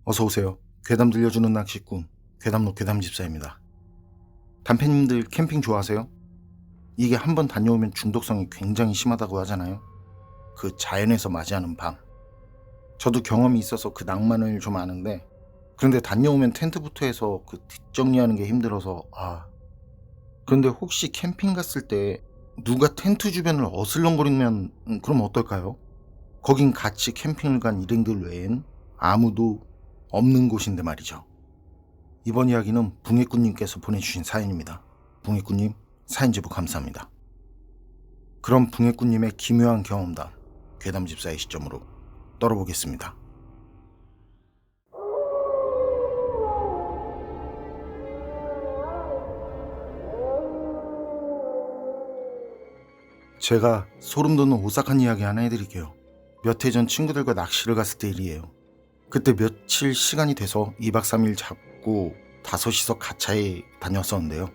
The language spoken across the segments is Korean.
어서 오세요. 괴담 들려주는 낚시꾼 괴담로 괴담집사입니다. 단팬님들 캠핑 좋아하세요? 이게 한번 다녀오면 중독성이 굉장히 심하다고 하잖아요. 그 자연에서 맞이하는 밤. 저도 경험이 있어서 그 낭만을 좀 아는데, 그런데 다녀오면 텐트부터 해서 그 뒷정리하는 게 힘들어서 그런데 혹시 캠핑 갔을 때 누가 텐트 주변을 어슬렁거리면 그럼 어떨까요? 거긴 같이 캠핑을 간 일행들 외엔 아무도 없는 곳인데 말이죠. 이번 이야기는 붕해꾼님께서 보내주신 사연입니다. 붕해꾼님, 사연 제보 감사합니다. 그럼 붕해꾼님의 기묘한 경험담, 괴담집사의 시점으로 떨어보겠습니다. 제가 소름 돋는 오싹한 이야기 하나 해드릴게요. 몇 해 전 친구들과 낚시를 갔을 때 일이에요. 그때 며칠 시간이 돼서 2박 3일 잡고 5이서 가차에 다녔었는데요.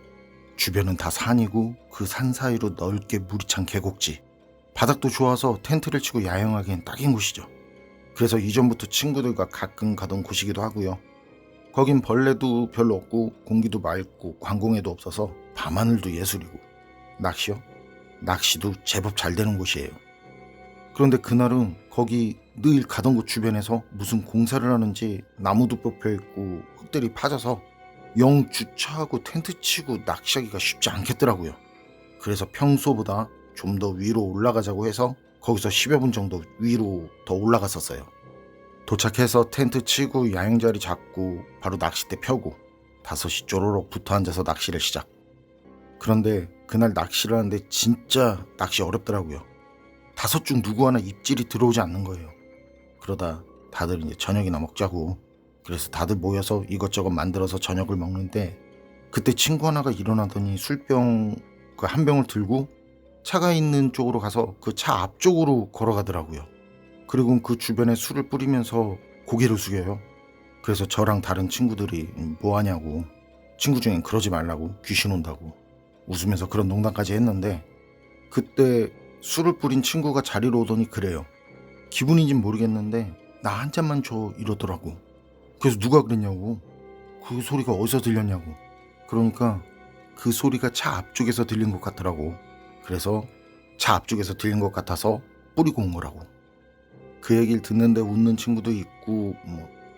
주변은 다 산이고 그 산 사이로 넓게 물이 찬 계곡지, 바닥도 좋아서 텐트를 치고 야영하기엔 딱인 곳이죠. 그래서 이전부터 친구들과 가끔 가던 곳이기도 하고요. 거긴 벌레도 별로 없고 공기도 맑고 관공해도 없어서 밤하늘도 예술이고, 낚시요? 낚시도 제법 잘 되는 곳이에요. 그런데 그날은 거기 늘 가던 곳 주변에서 무슨 공사를 하는지 나무도 뽑혀 있고 흙들이 파져서 영 주차하고 텐트 치고 낚시하기가 쉽지 않겠더라고요. 그래서 평소보다 좀 더 위로 올라가자고 해서 거기서 10여 분 정도 위로 더 올라갔었어요. 도착해서 텐트 치고 야영자리 잡고 바로 낚싯대 펴고 5시 쪼로록 붙어 앉아서 낚시를 시작. 그런데 그날 낚시를 하는데 진짜 낚시 어렵더라고요. 5 중 누구 하나 입질이 들어오지 않는 거예요. 그러다 다들 이제 저녁이나 먹자고, 그래서 다들 모여서 이것저것 만들어서 저녁을 먹는데, 그때 친구 하나가 일어나더니 술병 그 한 병을 들고 차가 있는 쪽으로 가서 그 차 앞쪽으로 걸어가더라고요. 그리고 그 주변에 술을 뿌리면서 고개를 숙여요. 그래서 저랑 다른 친구들이 뭐 하냐고, 친구 중엔 그러지 말라고, 귀신 온다고 웃으면서 그런 농담까지 했는데, 그때 술을 뿌린 친구가 자리로 오더니 그래요. 기분인진 모르겠는데 나 한 잔만 줘 이러더라고. 그래서 누가 그랬냐고, 그 소리가 어디서 들렸냐고. 그러니까 그 소리가 차 앞쪽에서 들린 것 같더라고. 그래서 차 앞쪽에서 들린 것 같아서 뿌리고 온 거라고. 그 얘기를 듣는데 웃는 친구도 있고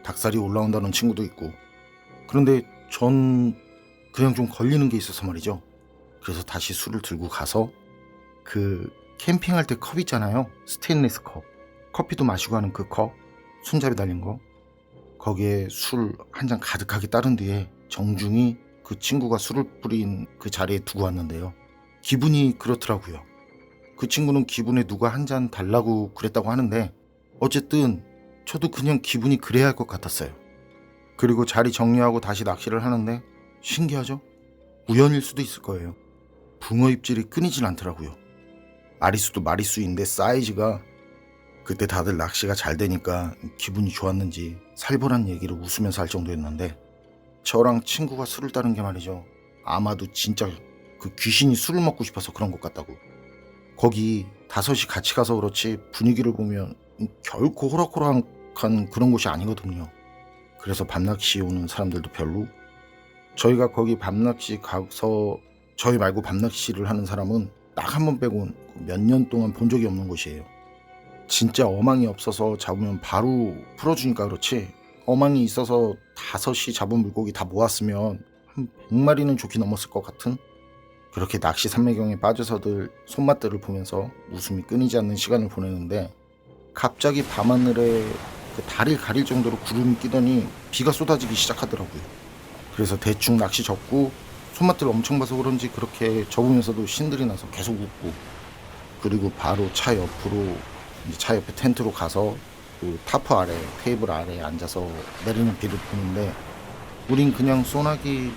닭살이 올라온다는 친구도 있고. 그런데 전 그냥 좀 걸리는 게 있어서 말이죠. 그래서 다시 술을 들고 가서 그 캠핑할 때 컵 있잖아요. 스테인리스 컵. 커피도 마시고 하는 그 컵, 손잡이 달린 거. 거기에 술 한 잔 가득하게 따른 뒤에 정중히 그 친구가 술을 뿌린 그 자리에 두고 왔는데요. 기분이 그렇더라고요. 그 친구는 기분에 누가 한 잔 달라고 그랬다고 하는데, 어쨌든 저도 그냥 기분이 그래야 할 것 같았어요. 그리고 자리 정리하고 다시 낚시를 하는데, 신기하죠? 우연일 수도 있을 거예요. 붕어 입질이 끊이질 않더라고요. 마리수도 마리수인데 사이즈가, 그때 다들 낚시가 잘 되니까 기분이 좋았는지 살벌한 얘기를 웃으면서 할 정도였는데, 저랑 친구가 술을 따른 게 말이죠, 아마도 진짜 그 귀신이 술을 먹고 싶어서 그런 것 같다고. 거기 5이 같이 가서 그렇지 분위기를 보면 결코 호락호락한 그런 곳이 아니거든요. 그래서 밤낚시 오는 사람들도 별로. 저희가 거기 밤낚시 가서 저희 말고 밤낚시를 하는 사람은 딱 한 번 빼곤 몇 년 동안 본 적이 없는 곳이에요. 진짜 어망이 없어서 잡으면 바로 풀어주니까 그렇지, 어망이 있어서 5이 잡은 물고기 다 모았으면 한 100마리는 좋게 넘었을 것 같은, 그렇게 낚시 삼매경에 빠져서들 손맛들을 보면서 웃음이 끊이지 않는 시간을 보내는데, 갑자기 밤하늘에 그 달을 가릴 정도로 구름이 끼더니 비가 쏟아지기 시작하더라고요. 그래서 대충 낚시 접고 손맛들 엄청 봐서 그런지 그렇게 접으면서도 신들이 나서 계속 웃고, 그리고 바로 차 옆으로, 차 옆에 텐트로 가서 그 타프 아래, 테이블 아래에 앉아서 내리는 비를 보는데, 우린 그냥 소나기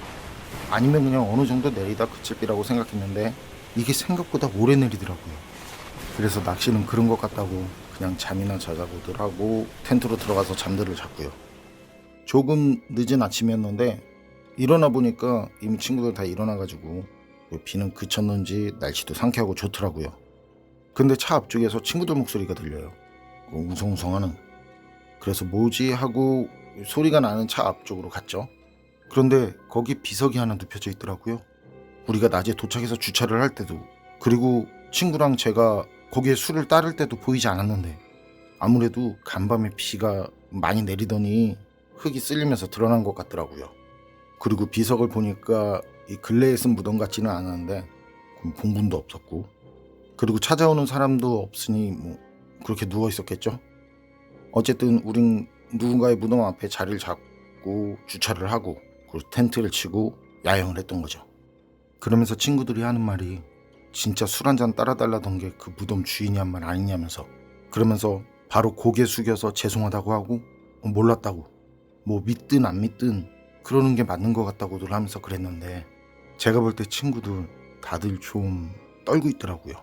아니면 그냥 어느 정도 내리다 그칠 비라고 생각했는데 이게 생각보다 오래 내리더라고요. 그래서 낚시는 그런 것 같다고 그냥 잠이나 자자고들 하고 텐트로 들어가서 잠들을 잤고요. 조금 늦은 아침이었는데 일어나 보니까 이미 친구들 다 일어나가지고 비는 그쳤는지 날씨도 상쾌하고 좋더라고요. 근데 차 앞쪽에서 친구들 목소리가 들려요. 웅성웅성하는. 그래서 뭐지 하고 소리가 나는 차 앞쪽으로 갔죠. 그런데 거기 비석이 하나 눕혀져 있더라고요. 우리가 낮에 도착해서 주차를 할 때도, 그리고 친구랑 제가 거기에 술을 따를 때도 보이지 않았는데, 아무래도 간밤에 비가 많이 내리더니 흙이 쓸리면서 드러난 것 같더라고요. 그리고 비석을 보니까 이 근래에 쓴 무덤 같지는 않았는데 봉분도 없었고, 그리고 찾아오는 사람도 없으니 뭐 그렇게 누워 있었겠죠. 어쨌든 우린 누군가의 무덤 앞에 자리를 잡고 주차를 하고, 그리고 텐트를 치고 야영을 했던 거죠. 그러면서 친구들이 하는 말이, 진짜 술 한잔 따라달라던 게 그 무덤 주인이 한 말 아니냐면서, 그러면서 바로 고개 숙여서 죄송하다고 하고 몰랐다고, 뭐 믿든 안 믿든 그러는 게 맞는 것 같다고들 하면서 그랬는데, 제가 볼 때 친구들 다들 좀 떨고 있더라고요.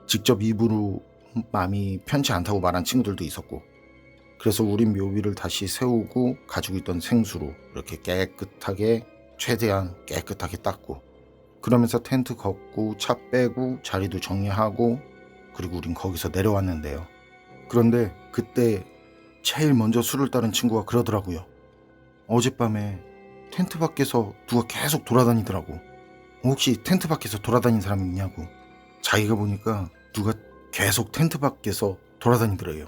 직접 입으로 마음이 편치 않다고 말한 친구들도 있었고, 그래서 우린 묘비를 다시 세우고 가지고 있던 생수로 이렇게 깨끗하게, 최대한 깨끗하게 닦고, 그러면서 텐트 걷고 차 빼고 자리도 정리하고, 그리고 우린 거기서 내려왔는데요. 그런데 그때 제일 먼저 술을 따른 친구가 그러더라고요. 어젯밤에 텐트 밖에서 누가 계속 돌아다니더라고. 혹시 텐트 밖에서 돌아다닌 사람이 있냐고. 자기가 보니까 누가 계속 텐트 밖에서 돌아다니더래요.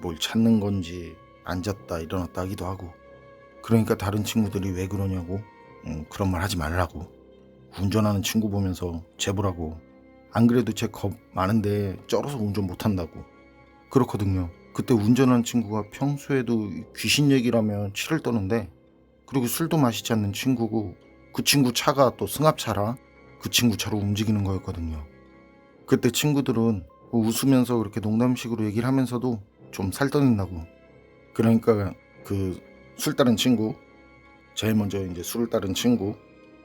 뭘 찾는 건지 앉았다 일어났다 하기도 하고. 그러니까 다른 친구들이 왜 그러냐고, 그런 말 하지 말라고, 운전하는 친구 보면서 제보라고, 안 그래도 제 겁 많은데 쩔어서 운전 못한다고. 그렇거든요. 그때 운전하는 친구가 평소에도 귀신 얘기라면 치를 떠는데, 그리고 술도 마시지 않는 친구고, 그 친구 차가 또 승합차라 그 친구 차로 움직이는 거였거든요. 그때 친구들은 웃으면서 그렇게 농담식으로 얘기를 하면서도 좀 살떠낸다고. 그러니까 그 술 따른 친구, 제일 먼저 이제 술을 따른 친구,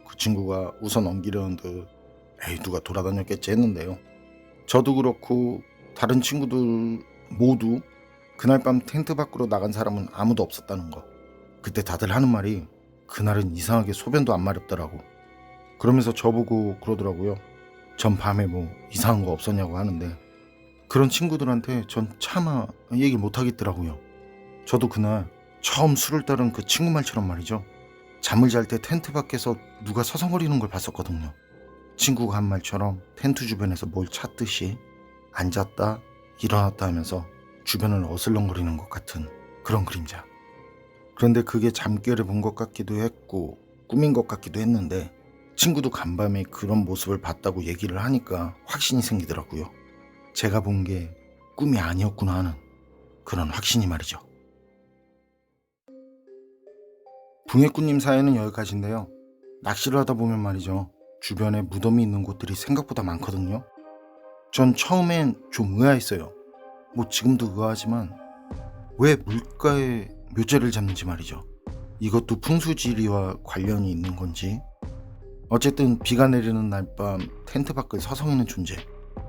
그 친구가 웃어 넘기려는 듯 에이 누가 돌아다녔겠지 했는데요. 저도 그렇고 다른 친구들 모두 그날 밤 텐트 밖으로 나간 사람은 아무도 없었다는 거. 그때 다들 하는 말이, 그날은 이상하게 소변도 안 마렵더라고. 그러면서 저보고 그러더라고요. 전 밤에 뭐 이상한 거 없었냐고 하는데, 그런 친구들한테 전 차마 얘기 못 하겠더라고요. 저도 그날 처음 술을 따른 그 친구 말처럼 말이죠. 잠을 잘 때 텐트 밖에서 누가 서성거리는 걸 봤었거든요. 친구가 한 말처럼 텐트 주변에서 뭘 찾듯이 앉았다 일어났다 하면서 주변을 어슬렁거리는 것 같은 그런 그림자. 그런데 그게 잠결에 본 것 같기도 했고 꿈인 것 같기도 했는데, 친구도 간밤에 그런 모습을 봤다고 얘기를 하니까 확신이 생기더라고요. 제가 본 게 꿈이 아니었구나 하는 그런 확신이 말이죠. 붕해꾼님 사연은 여기까지인데요. 낚시를 하다 보면 말이죠, 주변에 무덤이 있는 곳들이 생각보다 많거든요. 전 처음엔 좀 의아했어요. 뭐 지금도 의아하지만 왜 물가에 묘제를 잡는지 말이죠. 이것도 풍수지리와 관련이 있는 건지. 어쨌든 비가 내리는 날 밤 텐트 밖을 서성이는 존재,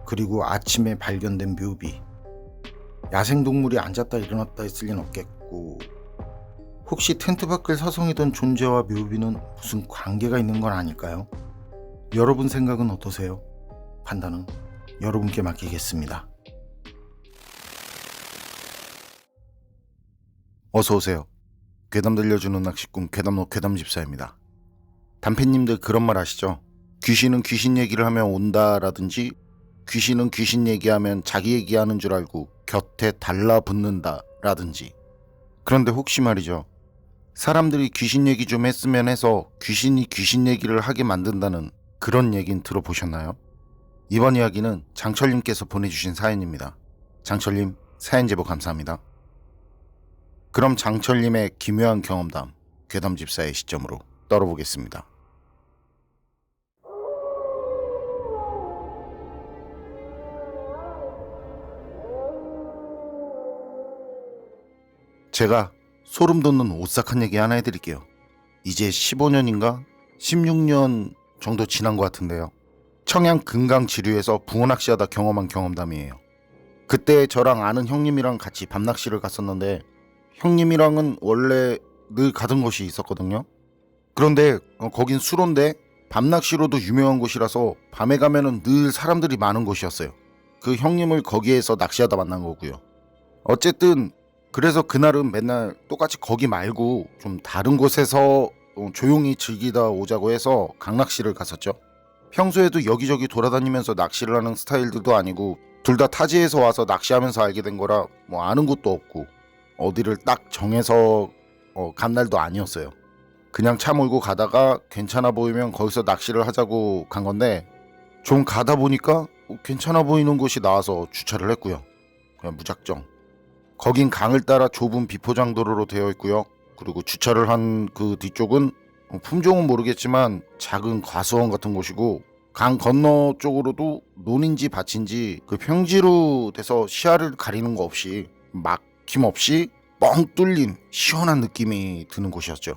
그리고 아침에 발견된 묘비. 야생동물이 앉았다 일어났다 했을 리는 없겠고, 혹시 텐트 밖을 서성이던 존재와 묘비는 무슨 관계가 있는 건 아닐까요? 여러분 생각은 어떠세요? 판단은 여러분께 맡기겠습니다. 어서오세요. 괴담 들려주는 낚시꾼 괴담노 괴담집사입니다. 단팬님들 그런 말 아시죠? 귀신은 귀신 얘기를 하면 온다라든지, 귀신은 귀신 얘기하면 자기 얘기하는 줄 알고 곁에 달라붙는다 라든지. 그런데 혹시 말이죠, 사람들이 귀신 얘기 좀 했으면 해서 귀신이 귀신 얘기를 하게 만든다는 그런 얘긴 들어보셨나요? 이번 이야기는 장철님께서 보내주신 사연입니다. 장철님, 사연 제보 감사합니다. 그럼 장철님의 기묘한 경험담, 괴담집사의 시점으로 떨어보겠습니다. 제가 소름 돋는 오싹한 얘기 하나 해드릴게요. 이제 15년인가 16년 정도 지난 것 같은데요. 청양 금강지류에서 붕어낚시하다 경험한 경험담이에요. 그때 저랑 아는 형님이랑 같이 밤낚시를 갔었는데, 형님이랑은 원래 늘 가던 곳이 있었거든요. 그런데 거긴 수로인데 밤낚시로도 유명한 곳이라서 밤에 가면은 늘 사람들이 많은 곳이었어요. 그 형님을 거기에서 낚시하다 만난 거고요. 어쨌든 그래서 그날은 맨날 똑같이 거기 말고 좀 다른 곳에서 조용히 즐기다 오자고 해서 강낚시를 갔었죠. 평소에도 여기저기 돌아다니면서 낚시를 하는 스타일들도 아니고 둘 다 타지에서 와서 낚시하면서 알게 된 거라 뭐 아는 곳도 없고 어디를 딱 정해서 간 날도 아니었어요. 그냥 차 몰고 가다가 괜찮아 보이면 거기서 낚시를 하자고 간 건데 좀 가다 보니까 괜찮아 보이는 곳이 나와서 주차를 했고요. 그냥 무작정. 거긴 강을 따라 좁은 비포장 도로로 되어 있고요. 그리고 주차를 한 그 뒤쪽은 품종은 모르겠지만 작은 과수원 같은 곳이고 강 건너 쪽으로도 논인지 밭인지 그 평지로 돼서 시야를 가리는 거 없이 막힘없이 뻥 뚫린 시원한 느낌이 드는 곳이었죠.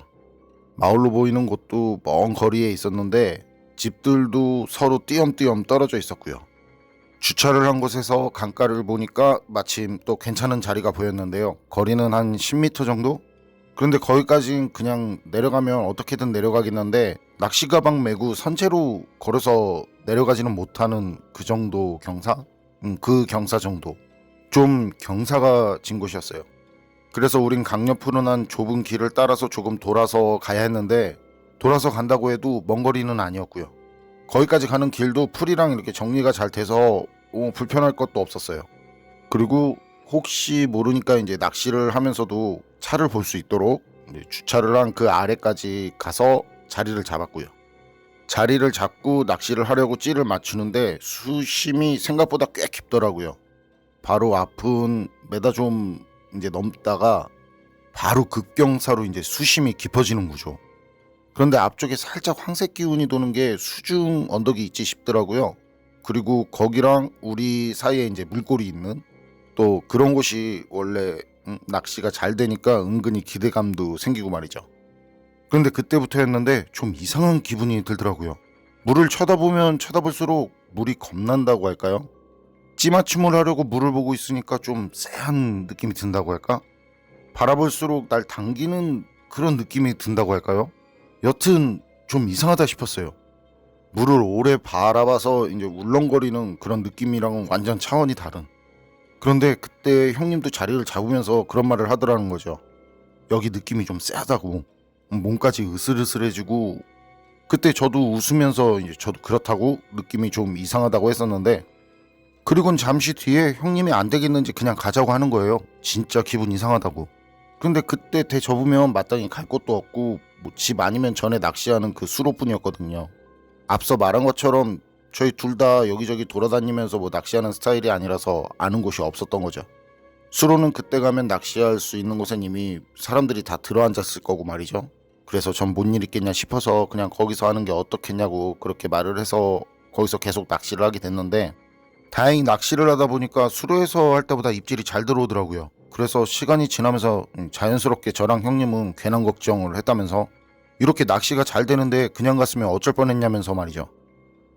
마을로 보이는 곳도 먼 거리에 있었는데 집들도 서로 띄엄띄엄 떨어져 있었고요. 주차를 한 곳에서 강가를 보니까 마침 또 괜찮은 자리가 보였는데요. 거리는 한 10m 정도? 그런데 거기까진 그냥 내려가면 어떻게든 내려가긴 한데 낚시 가방 메고 선체로 걸어서 내려가지는 못하는 그 정도 경사? 그 경사 정도. 좀 경사가 진 곳이었어요. 그래서 우린 강 옆으로 난 좁은 길을 따라서 조금 돌아서 가야 했는데 돌아서 간다고 해도 먼 거리는 아니었고요. 거기까지 가는 길도 풀이랑 이렇게 정리가 잘 돼서 불편할 것도 없었어요. 그리고 혹시 모르니까 이제 낚시를 하면서도 차를 볼 수 있도록 주차를 한 그 아래까지 가서 자리를 잡았고요. 자리를 잡고 낚시를 하려고 찌를 맞추는데 수심이 생각보다 꽤 깊더라고요. 바로 앞은 메다 좀 이제 넘다가 바로 급경사로 이제 수심이 깊어지는 거죠. 그런데 앞쪽에 살짝 황색 기운이 도는 게 수중 언덕이 있지 싶더라고요. 그리고 거기랑 우리 사이에 이제 물골이 있는 또 그런 곳이 원래 낚시가 잘 되니까 은근히 기대감도 생기고 말이죠. 그런데 그때부터였는데 좀 이상한 기분이 들더라고요. 물을 쳐다보면 쳐다볼수록 물이 겁난다고 할까요? 찌맞춤을 하려고 물을 보고 있으니까 좀 쎄한 느낌이 든다고 할까? 바라볼수록 날 당기는 그런 느낌이 든다고 할까요? 여튼 좀 이상하다 싶었어요. 물을 오래 바라봐서 이제 울렁거리는 그런 느낌이랑은 완전 차원이 다른. 그런데 그때 형님도 자리를 잡으면서 그런 말을 하더라는 거죠. 여기 느낌이 좀 쎄하다고. 몸까지 으슬으슬해지고. 그때 저도 웃으면서 이제 저도 그렇다고 느낌이 좀 이상하다고 했었는데 그리고는 잠시 뒤에 형님이 안 되겠는지 그냥 가자고 하는 거예요. 진짜 기분 이상하다고. 근데 그때 대 접으면 마땅히 갈 곳도 없고 뭐 집 아니면 전에 낚시하는 그 수로뿐이었거든요. 앞서 말한 것처럼 저희 둘 다 여기저기 돌아다니면서 뭐 낚시하는 스타일이 아니라서 아는 곳이 없었던 거죠. 수로는 그때 가면 낚시할 수 있는 곳엔 이미 사람들이 다 들어앉았을 거고 말이죠. 그래서 전 뭔 일 있겠냐 싶어서 그냥 거기서 하는 게 어떻겠냐고 그렇게 말을 해서 거기서 계속 낚시를 하게 됐는데 다행히 낚시를 하다 보니까 수로에서 할 때보다 입질이 잘 들어오더라고요. 그래서 시간이 지나면서 자연스럽게 저랑 형님은 괜한 걱정을 했다면서 이렇게 낚시가 잘 되는데 그냥 갔으면 어쩔 뻔했냐면서 말이죠.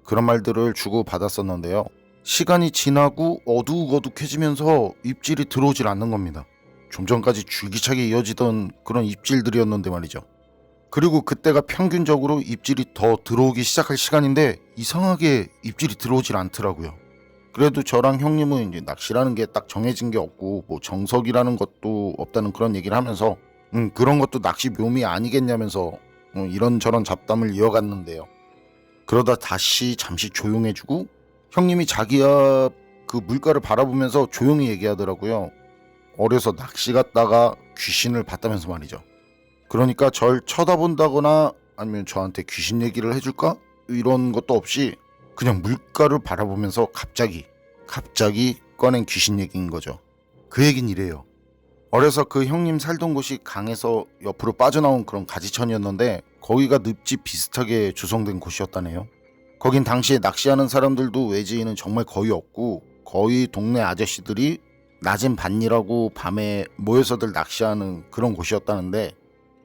그런 말들을 주고 받았었는데요. 시간이 지나고 어둑어둑해지면서 입질이 들어오질 않는 겁니다. 좀 전까지 줄기차게 이어지던 그런 입질들이었는데 말이죠. 그리고 그때가 평균적으로 입질이 더 들어오기 시작할 시간인데 이상하게 입질이 들어오질 않더라고요. 그래도 저랑 형님은 이제 낚시라는 게 딱 정해진 게 없고 뭐 정석이라는 것도 없다는 그런 얘기를 하면서 그런 것도 낚시 묘미 아니겠냐면서 이런저런 잡담을 이어갔는데요. 그러다 다시 잠시 조용해지고 형님이 자기야 그 물가를 바라보면서 조용히 얘기하더라고요. 어려서 낚시 갔다가 귀신을 봤다면서 말이죠. 그러니까 절 쳐다본다거나 아니면 저한테 귀신 얘기를 해줄까? 이런 것도 없이 그냥 물가를 바라보면서 갑자기 꺼낸 귀신 얘기인 거죠. 그 얘긴 이래요. 어려서 그 형님 살던 곳이 강에서 옆으로 빠져나온 그런 가지천이었는데 거기가 늪집 비슷하게 조성된 곳이었다네요. 거긴 당시에 낚시하는 사람들도 외지인은 정말 거의 없고 거의 동네 아저씨들이 낮엔 밭일하고 밤에 모여서들 낚시하는 그런 곳이었다는데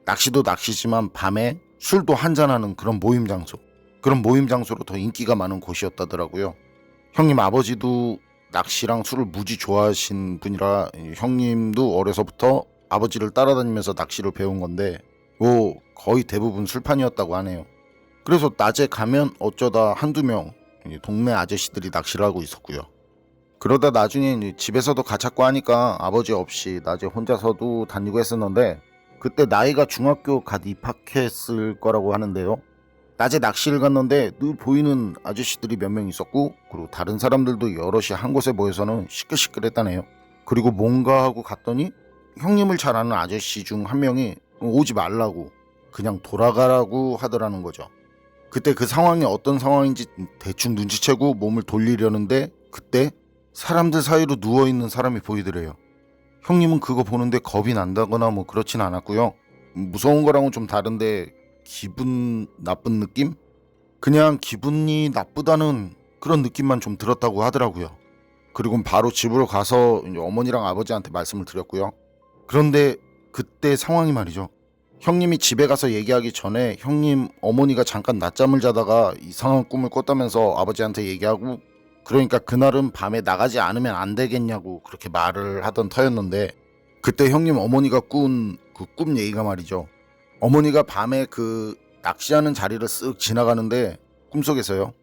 낚시도 낚시지만 밤에 술도 한잔하는 그런 모임 장소. 그런 모임 장소로 더 인기가 많은 곳이었다더라고요. 형님 아버지도 낚시랑 술을 무지 좋아하신 분이라 형님도 어려서부터 아버지를 따라다니면서 낚시를 배운 건데 뭐 거의 대부분 술판이었다고 하네요. 그래서 낮에 가면 어쩌다 한두 명 동네 아저씨들이 낚시를 하고 있었고요. 그러다 나중에 이제 집에서도 가찾고 하니까 아버지 없이 낮에 혼자서도 다니고 했었는데, 그때 나이가 중학교 갓 입학했을 거라고 하는데요. 낮에 낚시를 갔는데 늘 보이는 아저씨들이 몇 명 있었고, 그리고 다른 사람들도 여럿이 한 곳에 모여서는 시끌시끌했다네요. 그리고 뭔가 하고 갔더니 형님을 잘 아는 아저씨 중 한 명이 오지 말라고, 그냥 돌아가라고 하더라는 거죠. 그때 그 상황이 어떤 상황인지 대충 눈치채고 몸을 돌리려는데, 그때 사람들 사이로 누워있는 사람이 보이더래요. 형님은 그거 보는데 겁이 난다거나 뭐 그렇진 않았고요. 무서운 거랑은 좀 다른데 기분 나쁜 느낌? 그냥 기분이 나쁘다는 그런 느낌만 좀 들었다고 하더라고요. 그리고 바로 집으로 가서 이제 어머니랑 아버지한테 말씀을 드렸고요. 그런데 그때 상황이 말이죠. 형님이 집에 가서 얘기하기 전에 형님 어머니가 잠깐 낮잠을 자다가 이상한 꿈을 꿨다면서 아버지한테 얘기하고, 그러니까 그날은 밤에 나가지 않으면 안 되겠냐고 그렇게 말을 하던 터였는데, 그때 형님 어머니가 꾼 그 꿈 얘기가 말이죠. 어머니가 밤에 그 낚시하는 자리를 쓱 지나가는데 꿈속에서요,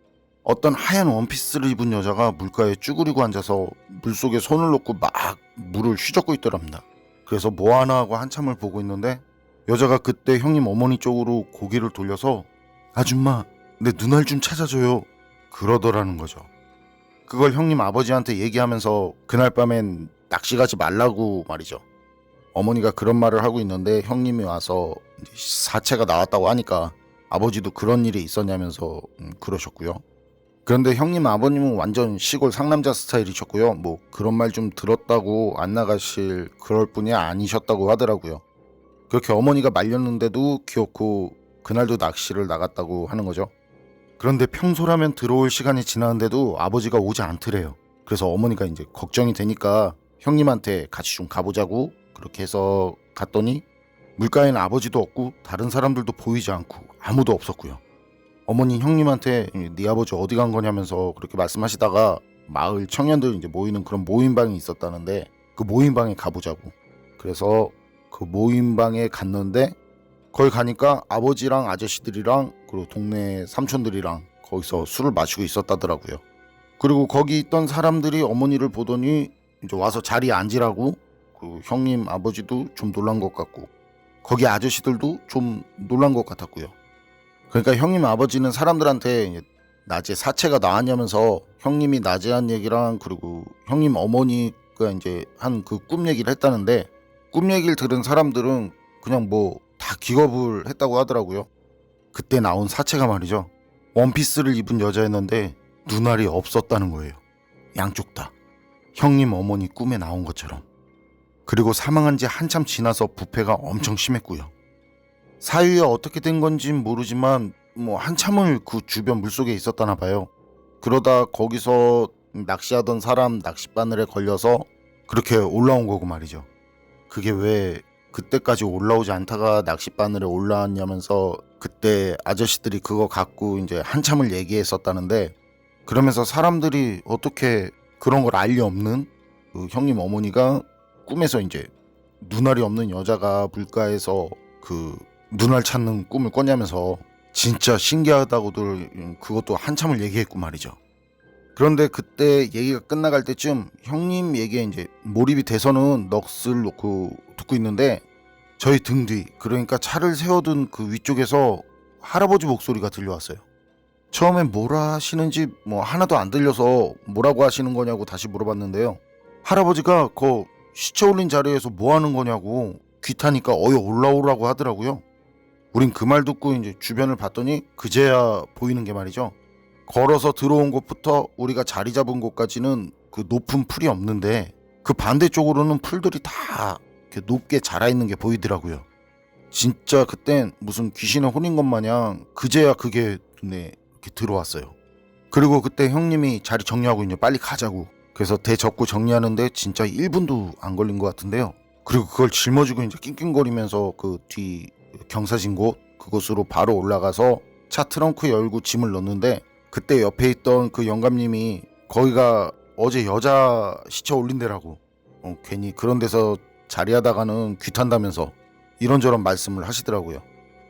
어떤 하얀 원피스를 입은 여자가 물가에 쭈그리고 앉아서 물속에 손을 놓고 막 물을 휘젓고 있더랍니다. 그래서 뭐 하나 하고 한참을 보고 있는데, 여자가 그때 형님 어머니 쪽으로 고개를 돌려서 아줌마 내 눈알 좀 찾아줘요 그러더라는 거죠. 그걸 형님 아버지한테 얘기하면서 그날 밤엔 낚시 가지 말라고 말이죠. 어머니가 그런 말을 하고 있는데 형님이 와서 이제 사체가 나왔다고 하니까 아버지도 그런 일이 있었냐면서 그러셨고요. 그런데 형님 아버님은 완전 시골 상남자 스타일이셨고요. 뭐 그런 말 좀 들었다고 안 나가실 그럴 분이 아니셨다고 하더라고요. 그렇게 어머니가 말렸는데도 기어코 그날도 낚시를 나갔다고 하는 거죠. 그런데 평소라면 들어올 시간이 지났는데도 아버지가 오지 않더래요. 그래서 어머니가 이제 걱정이 되니까 형님한테 같이 좀 가보자고 그렇게 해서 갔더니 물가에는 아버지도 없고 다른 사람들도 보이지 않고 아무도 없었고요. 어머니 형님한테 네 아버지 어디 간 거냐면서 그렇게 말씀하시다가 마을 청년들 이제 모이는 그런 모임방이 있었다는데, 그 모임방에 가보자고. 그래서 그 모임방에 갔는데 거기 가니까 아버지랑 아저씨들이랑 그리고 동네 삼촌들이랑 거기서 술을 마시고 있었다더라고요. 그리고 거기 있던 사람들이 어머니를 보더니 이제 와서 자리에 앉으라고, 그 형님 아버지도 좀 놀란 것 같고 거기 아저씨들도 좀 놀란 것 같았고요. 그러니까 형님 아버지는 사람들한테 이제 낮에 사체가 나왔냐면서 형님이 낮에 한 얘기랑 그리고 형님 어머니가 이제 한 그 꿈 얘기를 했다는데, 꿈 얘기를 들은 사람들은 그냥 뭐 다 기겁을 했다고 하더라고요. 그때 나온 사체가 말이죠. 원피스를 입은 여자였는데 눈알이 없었다는 거예요. 양쪽 다. 형님 어머니 꿈에 나온 것처럼. 그리고 사망한 지 한참 지나서 부패가 엄청 심했고요. 사유가 어떻게 된 건진 모르지만 뭐 한참을 그 주변 물속에 있었다나 봐요. 그러다 거기서 낚시하던 사람 낚싯바늘에 걸려서 그렇게 올라온 거고 말이죠. 그게 왜 그때까지 올라오지 않다가 낚싯바늘에 올라왔냐면서 그때 아저씨들이 그거 갖고 이제 한참을 얘기했었다는데, 그러면서 사람들이 어떻게 그런 걸 알 리 없는 그 형님 어머니가 꿈에서 이제 눈알이 없는 여자가 물가에서 그 눈알 찾는 꿈을 꿨냐면서 진짜 신기하다고들 그것도 한참을 얘기했고 말이죠. 그런데 그때 얘기가 끝나갈 때쯤 형님 얘기에 이제 몰입이 돼서는 넋을 놓고 듣고 있는데, 저희 등 뒤, 그러니까 차를 세워둔 그 위쪽에서 할아버지 목소리가 들려왔어요. 처음엔 뭐라 하시는지 뭐 하나도 안 들려서 뭐라고 하시는 거냐고 다시 물어봤는데요. 할아버지가 그 시체 올린 자리에서 뭐 하는 거냐고 귀타니까 어여 올라오라고 하더라고요. 우린 그 말 듣고 이제 주변을 봤더니 그제야 보이는 게 말이죠. 걸어서 들어온 곳부터 우리가 자리 잡은 곳까지는 그 높은 풀이 없는데 그 반대쪽으로는 풀들이 다 이렇게 높게 자라있는 게 보이더라고요. 진짜 그땐 무슨 귀신의 혼인 것 마냥 그제야 그게 눈에 이렇게 들어왔어요. 그리고 그때 형님이 자리 정리하고 이제 빨리 가자고, 그래서 대접고 정리하는데 진짜 1분도 안 걸린 것 같은데요. 그리고 그걸 짊어지고 이제 낑낑거리면서 그 뒤 경사진 곳 그곳으로 바로 올라가서 차 트렁크 열고 짐을 넣는데, 그때 옆에 있던 그 영감님이 거기가 어제 여자 시체 올린 데라고, 괜히 그런 데서 자리하다가는 귀탄다면서 이런저런 말씀을 하시더라고요.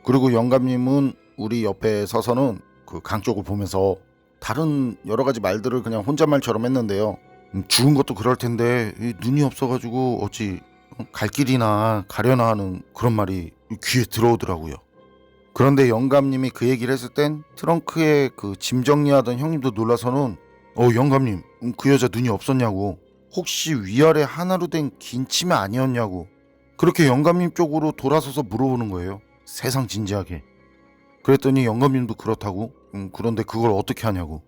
그리고 영감님은 우리 옆에 서서는 그 강 쪽을 보면서 다른 여러 가지 말들을 그냥 혼잣말처럼 했는데요. 죽은 것도 그럴 텐데 이 눈이 없어가지고 어찌 갈 길이나 가려나 하는 그런 말이 귀에 들어오더라고요. 그런데 영감님이 그 얘기를 했을 땐 트렁크에 그 짐 정리하던 형님도 놀라서는 영감님 그 여자 눈이 없었냐고, 혹시 위아래 하나로 된 긴 치마 아니었냐고 그렇게 영감님 쪽으로 돌아서서 물어보는 거예요. 세상 진지하게. 그랬더니 영감님도 그렇다고, 그런데 그걸 어떻게 하냐고.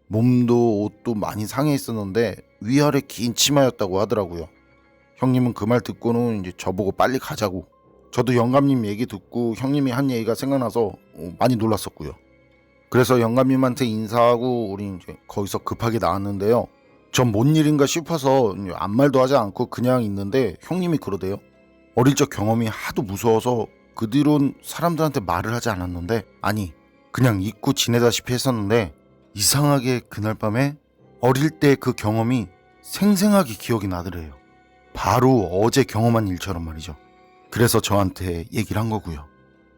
몸도 옷도 많이 상해 있었는데 위아래 긴 치마였다고 하더라고요. 형님은 그 말 듣고는 이제 저보고 빨리 가자고. 저도 영감님 얘기 듣고 형님이 한 얘기가 생각나서 많이 놀랐었고요. 그래서 영감님한테 인사하고 우리 이제 거기서 급하게 나왔는데요. 전 뭔 일인가 싶어서 아무 말도 하지 않고 그냥 있는데 형님이 그러대요. 어릴 적 경험이 하도 무서워서 그 뒤론 사람들한테 말을 하지 않았는데, 아니 그냥 잊고 지내다시피 했었는데 이상하게 그날 밤에 어릴 때 그 경험이 생생하게 기억이 나더래요. 바로 어제 경험한 일처럼 말이죠. 그래서 저한테 얘기를 한 거고요.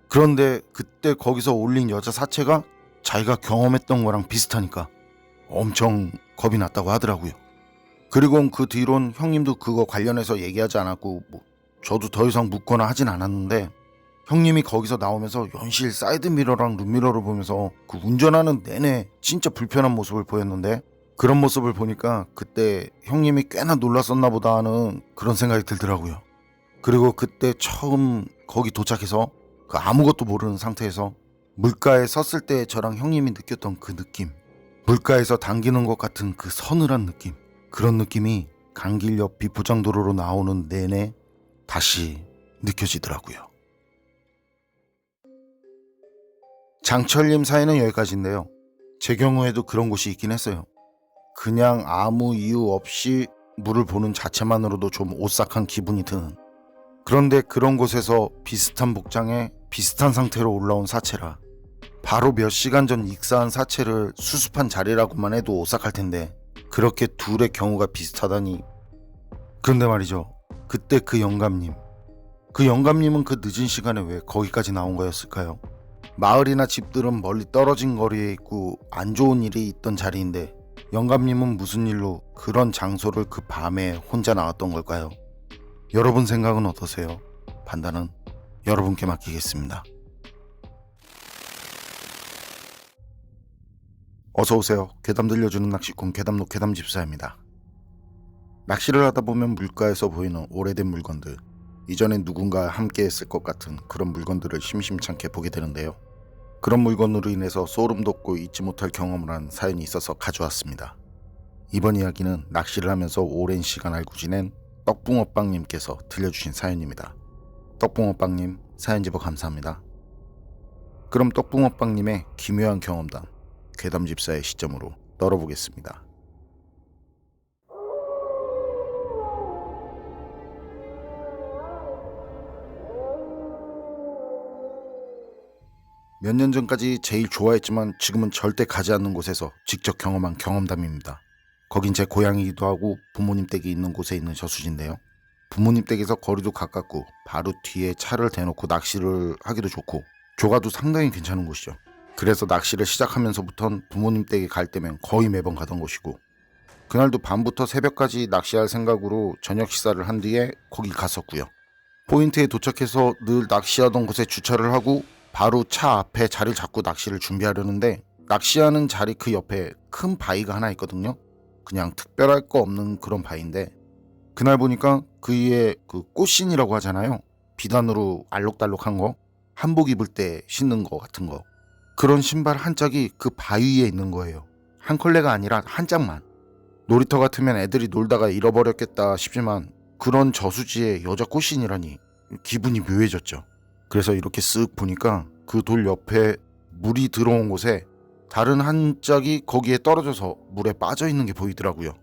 그런데 그때 거기서 올린 여자 사체가 자기가 경험했던 거랑 비슷하니까 엄청 겁이 났다고 하더라고요. 그리고 그 뒤론 형님도 그거 관련해서 얘기하지 않았고 저도 더 이상 묻거나 하진 않았는데, 형님이 거기서 나오면서 연실 사이드미러랑 룸미러를 보면서 그 운전하는 내내 진짜 불편한 모습을 보였는데, 그런 모습을 보니까 그때 형님이 꽤나 놀랐었나 보다 하는 그런 생각이 들더라고요. 그리고 그때 처음 거기 도착해서 그 아무것도 모르는 상태에서 물가에 섰을 때 저랑 형님이 느꼈던 그 느낌, 물가에서 당기는 것 같은 그 서늘한 느낌, 그런 느낌이 강길역 비포장도로로 나오는 내내 다시 느껴지더라고요. 장철님 사연은 여기까지인데요. 제 경우에도 그런 곳이 있긴 했어요. 그냥 아무 이유 없이 물을 보는 자체만으로도 좀 오싹한 기분이 드는, 그런데 그런 곳에서 비슷한 복장에 비슷한 상태로 올라온 사체라 바로 몇 시간 전 익사한 사체를 수습한 자리라고만 해도 오싹할 텐데 그렇게 둘의 경우가 비슷하다니. 그런데 말이죠, 그때 그 영감님은 그 늦은 시간에 왜 거기까지 나온 거였을까요? 마을이나 집들은 멀리 떨어진 거리에 있고 안 좋은 일이 있던 자리인데 영감님은 무슨 일로 그런 장소를 그 밤에 혼자 나왔던 걸까요? 여러분 생각은 어떠세요? 판단은 여러분께 맡기겠습니다. 어서오세요. 괴담 들려주는 낚시꾼 괴담로 괴담집사입니다. 낚시를 하다 보면 물가에서 보이는 오래된 물건들, 이전엔 누군가 함께 했을 것 같은 그런 물건들을 심심찮게 보게 되는데요. 그런 물건으로 인해서 소름 돋고 잊지 못할 경험을 한 사연이 있어서 가져왔습니다. 이번 이야기는 낚시를 하면서 오랜 시간 알고 지낸 떡붕어빵님께서 들려주신 사연입니다. 떡붕어빵님 사연 제보 감사합니다. 그럼 떡붕어빵님의 기묘한 경험담, 괴담집사의 시점으로 떨어보겠습니다. 몇 년 전까지 제일 좋아했지만 지금은 절대 가지 않는 곳에서 직접 경험한 경험담입니다. 거긴 제 고향이기도 하고 부모님 댁이 있는 곳에 있는 저수지인데요. 부모님 댁에서 거리도 가깝고 바로 뒤에 차를 대놓고 낚시를 하기도 좋고 조가도 상당히 괜찮은 곳이죠. 그래서 낚시를 시작하면서부턴 부모님 댁에 갈 때면 거의 매번 가던 곳이고, 그날도 밤부터 새벽까지 낚시할 생각으로 저녁 식사를 한 뒤에 거기 갔었고요. 포인트에 도착해서 늘 낚시하던 곳에 주차를 하고 바로 차 앞에 자리를 잡고 낚시를 준비하려는데, 낚시하는 자리 그 옆에 큰 바위가 하나 있거든요. 그냥 특별할 거 없는 그런 바위인데, 그날 보니까 그 위에 그 꽃신이라고 하잖아요. 비단으로 알록달록한 거, 한복 입을 때 신는 거 같은 거, 그런 신발 한 짝이 그 바위 위에 있는 거예요. 한 컬레가 아니라 한 짝만. 놀이터 같으면 애들이 놀다가 잃어버렸겠다 싶지만 그런 저수지에 여자 꽃신이라니 기분이 묘해졌죠. 그래서 이렇게 쓱 보니까 그 돌 옆에 물이 들어온 곳에 다른 한 짝이 거기에 떨어져서 물에 빠져 있는 게 보이더라고요.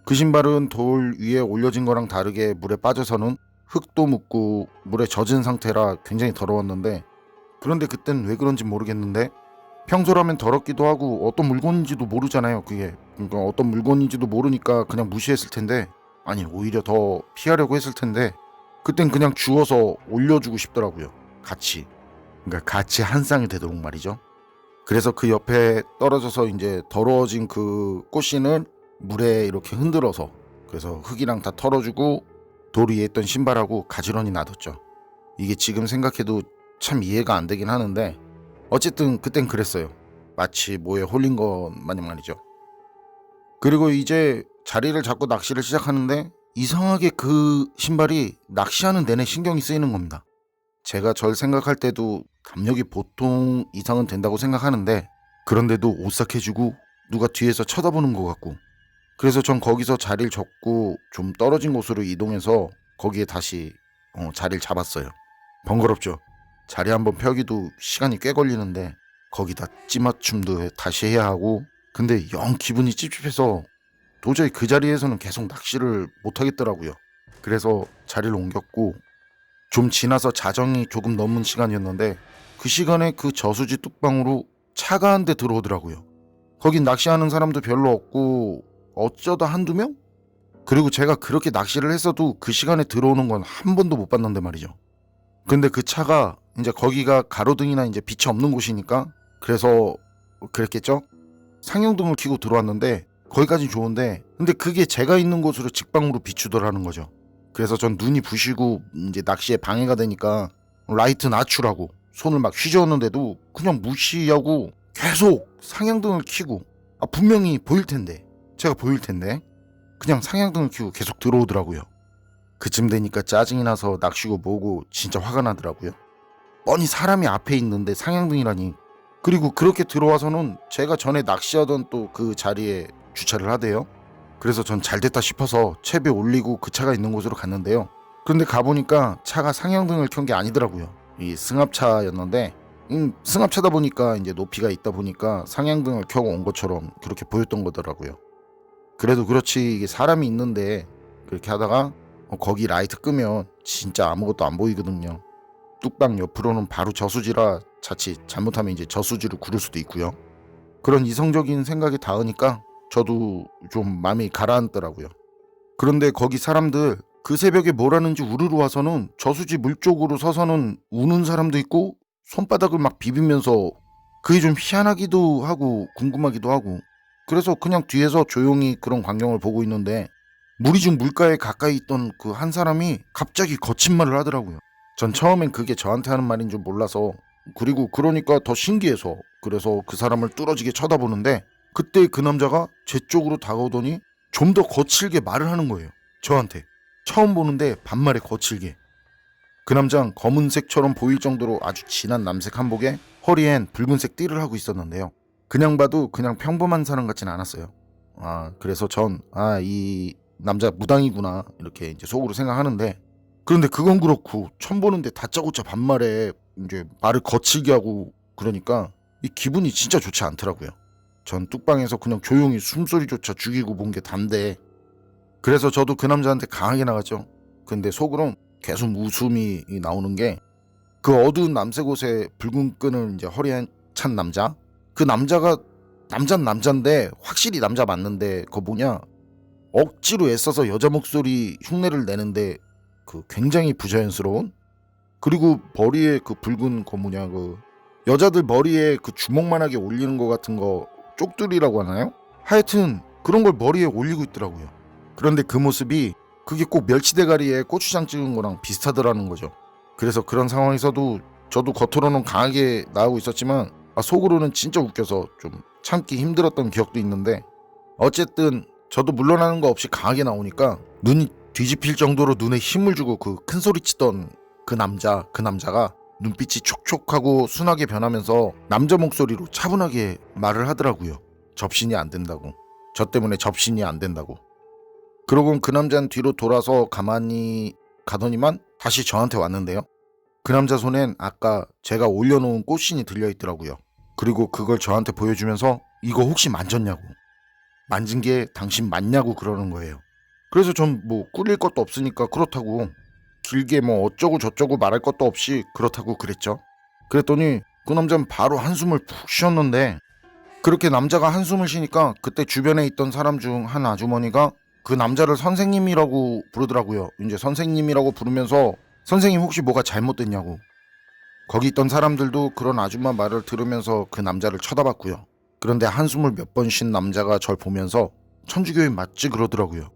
그 신발은 돌 위에 올려진 거랑 다르게 물에 빠져서는 흙도 묻고 물에 젖은 상태라 굉장히 더러웠는데, 그런데 그땐 왜 그런지 모르겠는데 평소라면 더럽기도 하고 어떤 물건인지도 모르잖아요. 그게 그러니까 어떤 물건인지도 모르니까 그냥 무시했을 텐데, 아니 오히려 더 피하려고 했을 텐데, 그땐 그냥 주워서 올려주고 싶더라고요. 같이. 그러니까 같이 한 쌍이 되도록 말이죠. 그래서 그 옆에 떨어져서 이제 더러워진 그 꽃신을 물에 이렇게 흔들어서 그래서 흙이랑 다 털어주고 돌 위에 있던 신발하고 가지런히 놔뒀죠. 이게 지금 생각해도 참 이해가 안 되긴 하는데 어쨌든 그땐 그랬어요. 마치 뭐에 홀린 것 마냥 말이죠. 그리고 이제 자리를 잡고 낚시를 시작하는데 이상하게 그 신발이 낚시하는 내내 신경이 쓰이는 겁니다. 제가 절 생각할 때도 담력이 보통 이상은 된다고 생각하는데 그런데도 오싹해지고 누가 뒤에서 쳐다보는 것 같고 그래서 전 거기서 자리를 접고 좀 떨어진 곳으로 이동해서 거기에 다시 자리를 잡았어요. 번거롭죠. 자리 한번 펴기도 시간이 꽤 걸리는데 거기다 찌맞춤도 다시 해야 하고 근데 영 기분이 찝찝해서 도저히 그 자리에서는 계속 낚시를 못하겠더라고요. 그래서 자리를 옮겼고 좀 지나서 자정이 조금 넘은 시간이었는데 그 시간에 그 저수지 뚝방으로 차가 한 대 들어오더라고요. 거긴 낚시하는 사람도 별로 없고 어쩌다 한두 명? 그리고 제가 그렇게 낚시를 했어도 그 시간에 들어오는 건 한 번도 못 봤는데 말이죠. 근데 그 차가 이제 거기가 가로등이나 이제 빛이 없는 곳이니까 그래서 그랬겠죠? 상용등을 켜고 들어왔는데 거기까진 좋은데 근데 그게 제가 있는 곳으로 직방으로 비추더라는 거죠. 그래서 전 눈이 부시고 이제 낚시에 방해가 되니까 라이트 낮추라고 손을 막 휘저었는데도 그냥 무시하고 계속 상향등을 켜고 분명히 보일 텐데 제가 보일 텐데 그냥 상향등을 켜고 계속 들어오더라고요. 그쯤 되니까 짜증이 나서 낚시고 뭐고 진짜 화가 나더라고요. 뻔히 사람이 앞에 있는데 상향등이라니. 그리고 그렇게 들어와서는 제가 전에 낚시하던 또 그 자리에 주차를 하대요. 그래서 전 잘됐다 싶어서 채비 올리고 그 차가 있는 곳으로 갔는데요. 그런데 가보니까 차가 상향등을 켠 게 아니더라고요. 이 승합차였는데 승합차다 보니까 이제 높이가 있다 보니까 상향등을 켜고 온 것처럼 그렇게 보였던 거더라고요. 그래도 그렇지 이게 사람이 있는데 그렇게 하다가 거기 라이트 끄면 진짜 아무것도 안 보이거든요. 뚝방 옆으로는 바로 저수지라 자칫 잘못하면 이제 저수지로 구를 수도 있고요. 그런 이성적인 생각이 닿으니까 저도 좀 마음이 가라앉더라고요. 그런데 거기 사람들 그 새벽에 뭘 하는지 우르르 와서는 저수지 물 쪽으로 서서는 우는 사람도 있고 손바닥을 막 비비면서 그게 좀 희한하기도 하고 궁금하기도 하고 그래서 그냥 뒤에서 조용히 그런 광경을 보고 있는데 물이 좀 물가에 가까이 있던 그 한 사람이 갑자기 거친 말을 하더라고요. 전 처음엔 그게 저한테 하는 말인 줄 몰라서 그리고 그러니까 더 신기해서 그래서 그 사람을 뚫어지게 쳐다보는데 그때 그 남자가 제 쪽으로 다가오더니 좀 더 거칠게 말을 하는 거예요. 저한테. 처음 보는데 반말에 거칠게. 그 남자는 검은색처럼 보일 정도로 아주 진한 남색 한복에 허리엔 붉은색 띠를 하고 있었는데요. 그냥 봐도 그냥 평범한 사람 같진 않았어요. 그래서 전 이 남자 무당이구나 이렇게 이제 속으로 생각하는데 그런데 그건 그렇고 처음 보는데 다짜고짜 반말에 이제 말을 거칠게 하고 그러니까 이 기분이 진짜 좋지 않더라고요. 전 뚝방에서 그냥 조용히 숨소리조차 죽이고 본 게 단데 그래서 저도 그 남자한테 강하게 나갔죠. 근데 속으론 계속 웃음이 나오는 게 그 어두운 남색 옷에 붉은 끈을 이제 허리에 찬 남자 그 남자가 남잔데 확실히 남자 맞는데 그거 뭐냐 억지로 애써서 여자 목소리 흉내를 내는데 그 굉장히 부자연스러운 그리고 머리에 그 붉은 거 뭐냐 그 여자들 머리에 그 주먹만하게 올리는 거 같은 거 쪽두리라고 하나요? 하여튼 그런 걸 머리에 올리고 있더라고요. 그런데 그 모습이 그게 꼭 멸치대가리에 고추장 찍은 거랑 비슷하더라는 거죠. 그래서 그런 상황에서도 저도 겉으로는 강하게 나오고 있었지만 속으로는 진짜 웃겨서 좀 참기 힘들었던 기억도 있는데 어쨌든 저도 물러나는 거 없이 강하게 나오니까 눈이 뒤집힐 정도로 눈에 힘을 주고 그 큰 소리 치던 그 남자가 눈빛이 촉촉하고 순하게 변하면서 남자 목소리로 차분하게 말을 하더라고요. 접신이 안 된다고. 저 때문에 접신이 안 된다고. 그러곤 그 남자는 뒤로 돌아서 가만히 가더니만 다시 저한테 왔는데요. 그 남자 손엔 아까 제가 올려놓은 꽃신이 들려있더라고요. 그리고 그걸 저한테 보여주면서 이거 혹시 만졌냐고. 만진 게 당신 맞냐고 그러는 거예요. 그래서 전 뭐 꾸릴 것도 없으니까 그렇다고 길게 뭐 어쩌고 저쩌고 말할 것도 없이 그렇다고 그랬죠. 그랬더니 그 남자는 바로 한숨을 푹 쉬었는데 그렇게 남자가 한숨을 쉬니까 그때 주변에 있던 사람 중 한 아주머니가 그 남자를 선생님이라고 부르더라고요. 이제 선생님이라고 부르면서 선생님 혹시 뭐가 잘못됐냐고. 거기 있던 사람들도 그런 아줌마 말을 들으면서 그 남자를 쳐다봤고요. 그런데 한숨을 몇 번 쉰 남자가 절 보면서 천주교인 맞지? 그러더라고요.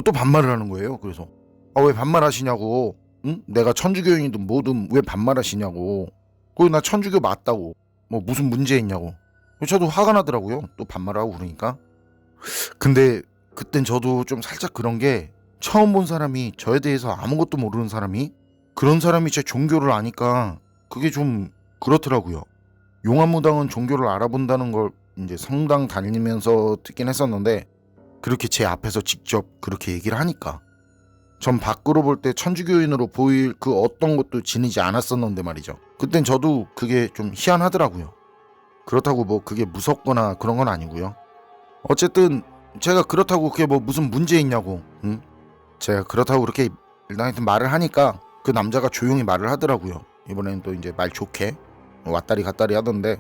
또 반말을 하는 거예요. 그래서 왜 반말하시냐고. 응? 내가 천주교인이든 뭐든 왜 반말하시냐고. 그리고 나 천주교 맞다고. 뭐 무슨 문제 있냐고. 저도 화가 나더라고요. 또 반말하고 그러니까. 근데 그땐 저도 좀 살짝 그런 게, 처음 본 사람이, 저에 대해서 아무것도 모르는 사람이 그런 사람이 제 종교를 아니까 그게 좀 그렇더라고요. 용화무당은 종교를 알아본다는 걸 이제 성당 다니면서 듣긴 했었는데, 그렇게 제 앞에서 직접 그렇게 얘기를 하니까 전 밖으로 볼 때 천주교인으로 보일 그 어떤 것도 지니지 않았었는데 말이죠. 그땐 저도 그게 좀 희한하더라고요. 그렇다고 뭐 그게 무섭거나 그런 건 아니고요. 어쨌든 제가 그렇다고 그게 뭐 무슨 문제 있냐고, 응? 제가 그렇다고 그렇게 일단 하여튼 말을 하니까 그 남자가 조용히 말을 하더라고요. 이번엔 또 이제 말 좋게 왔다리 갔다리 하던데,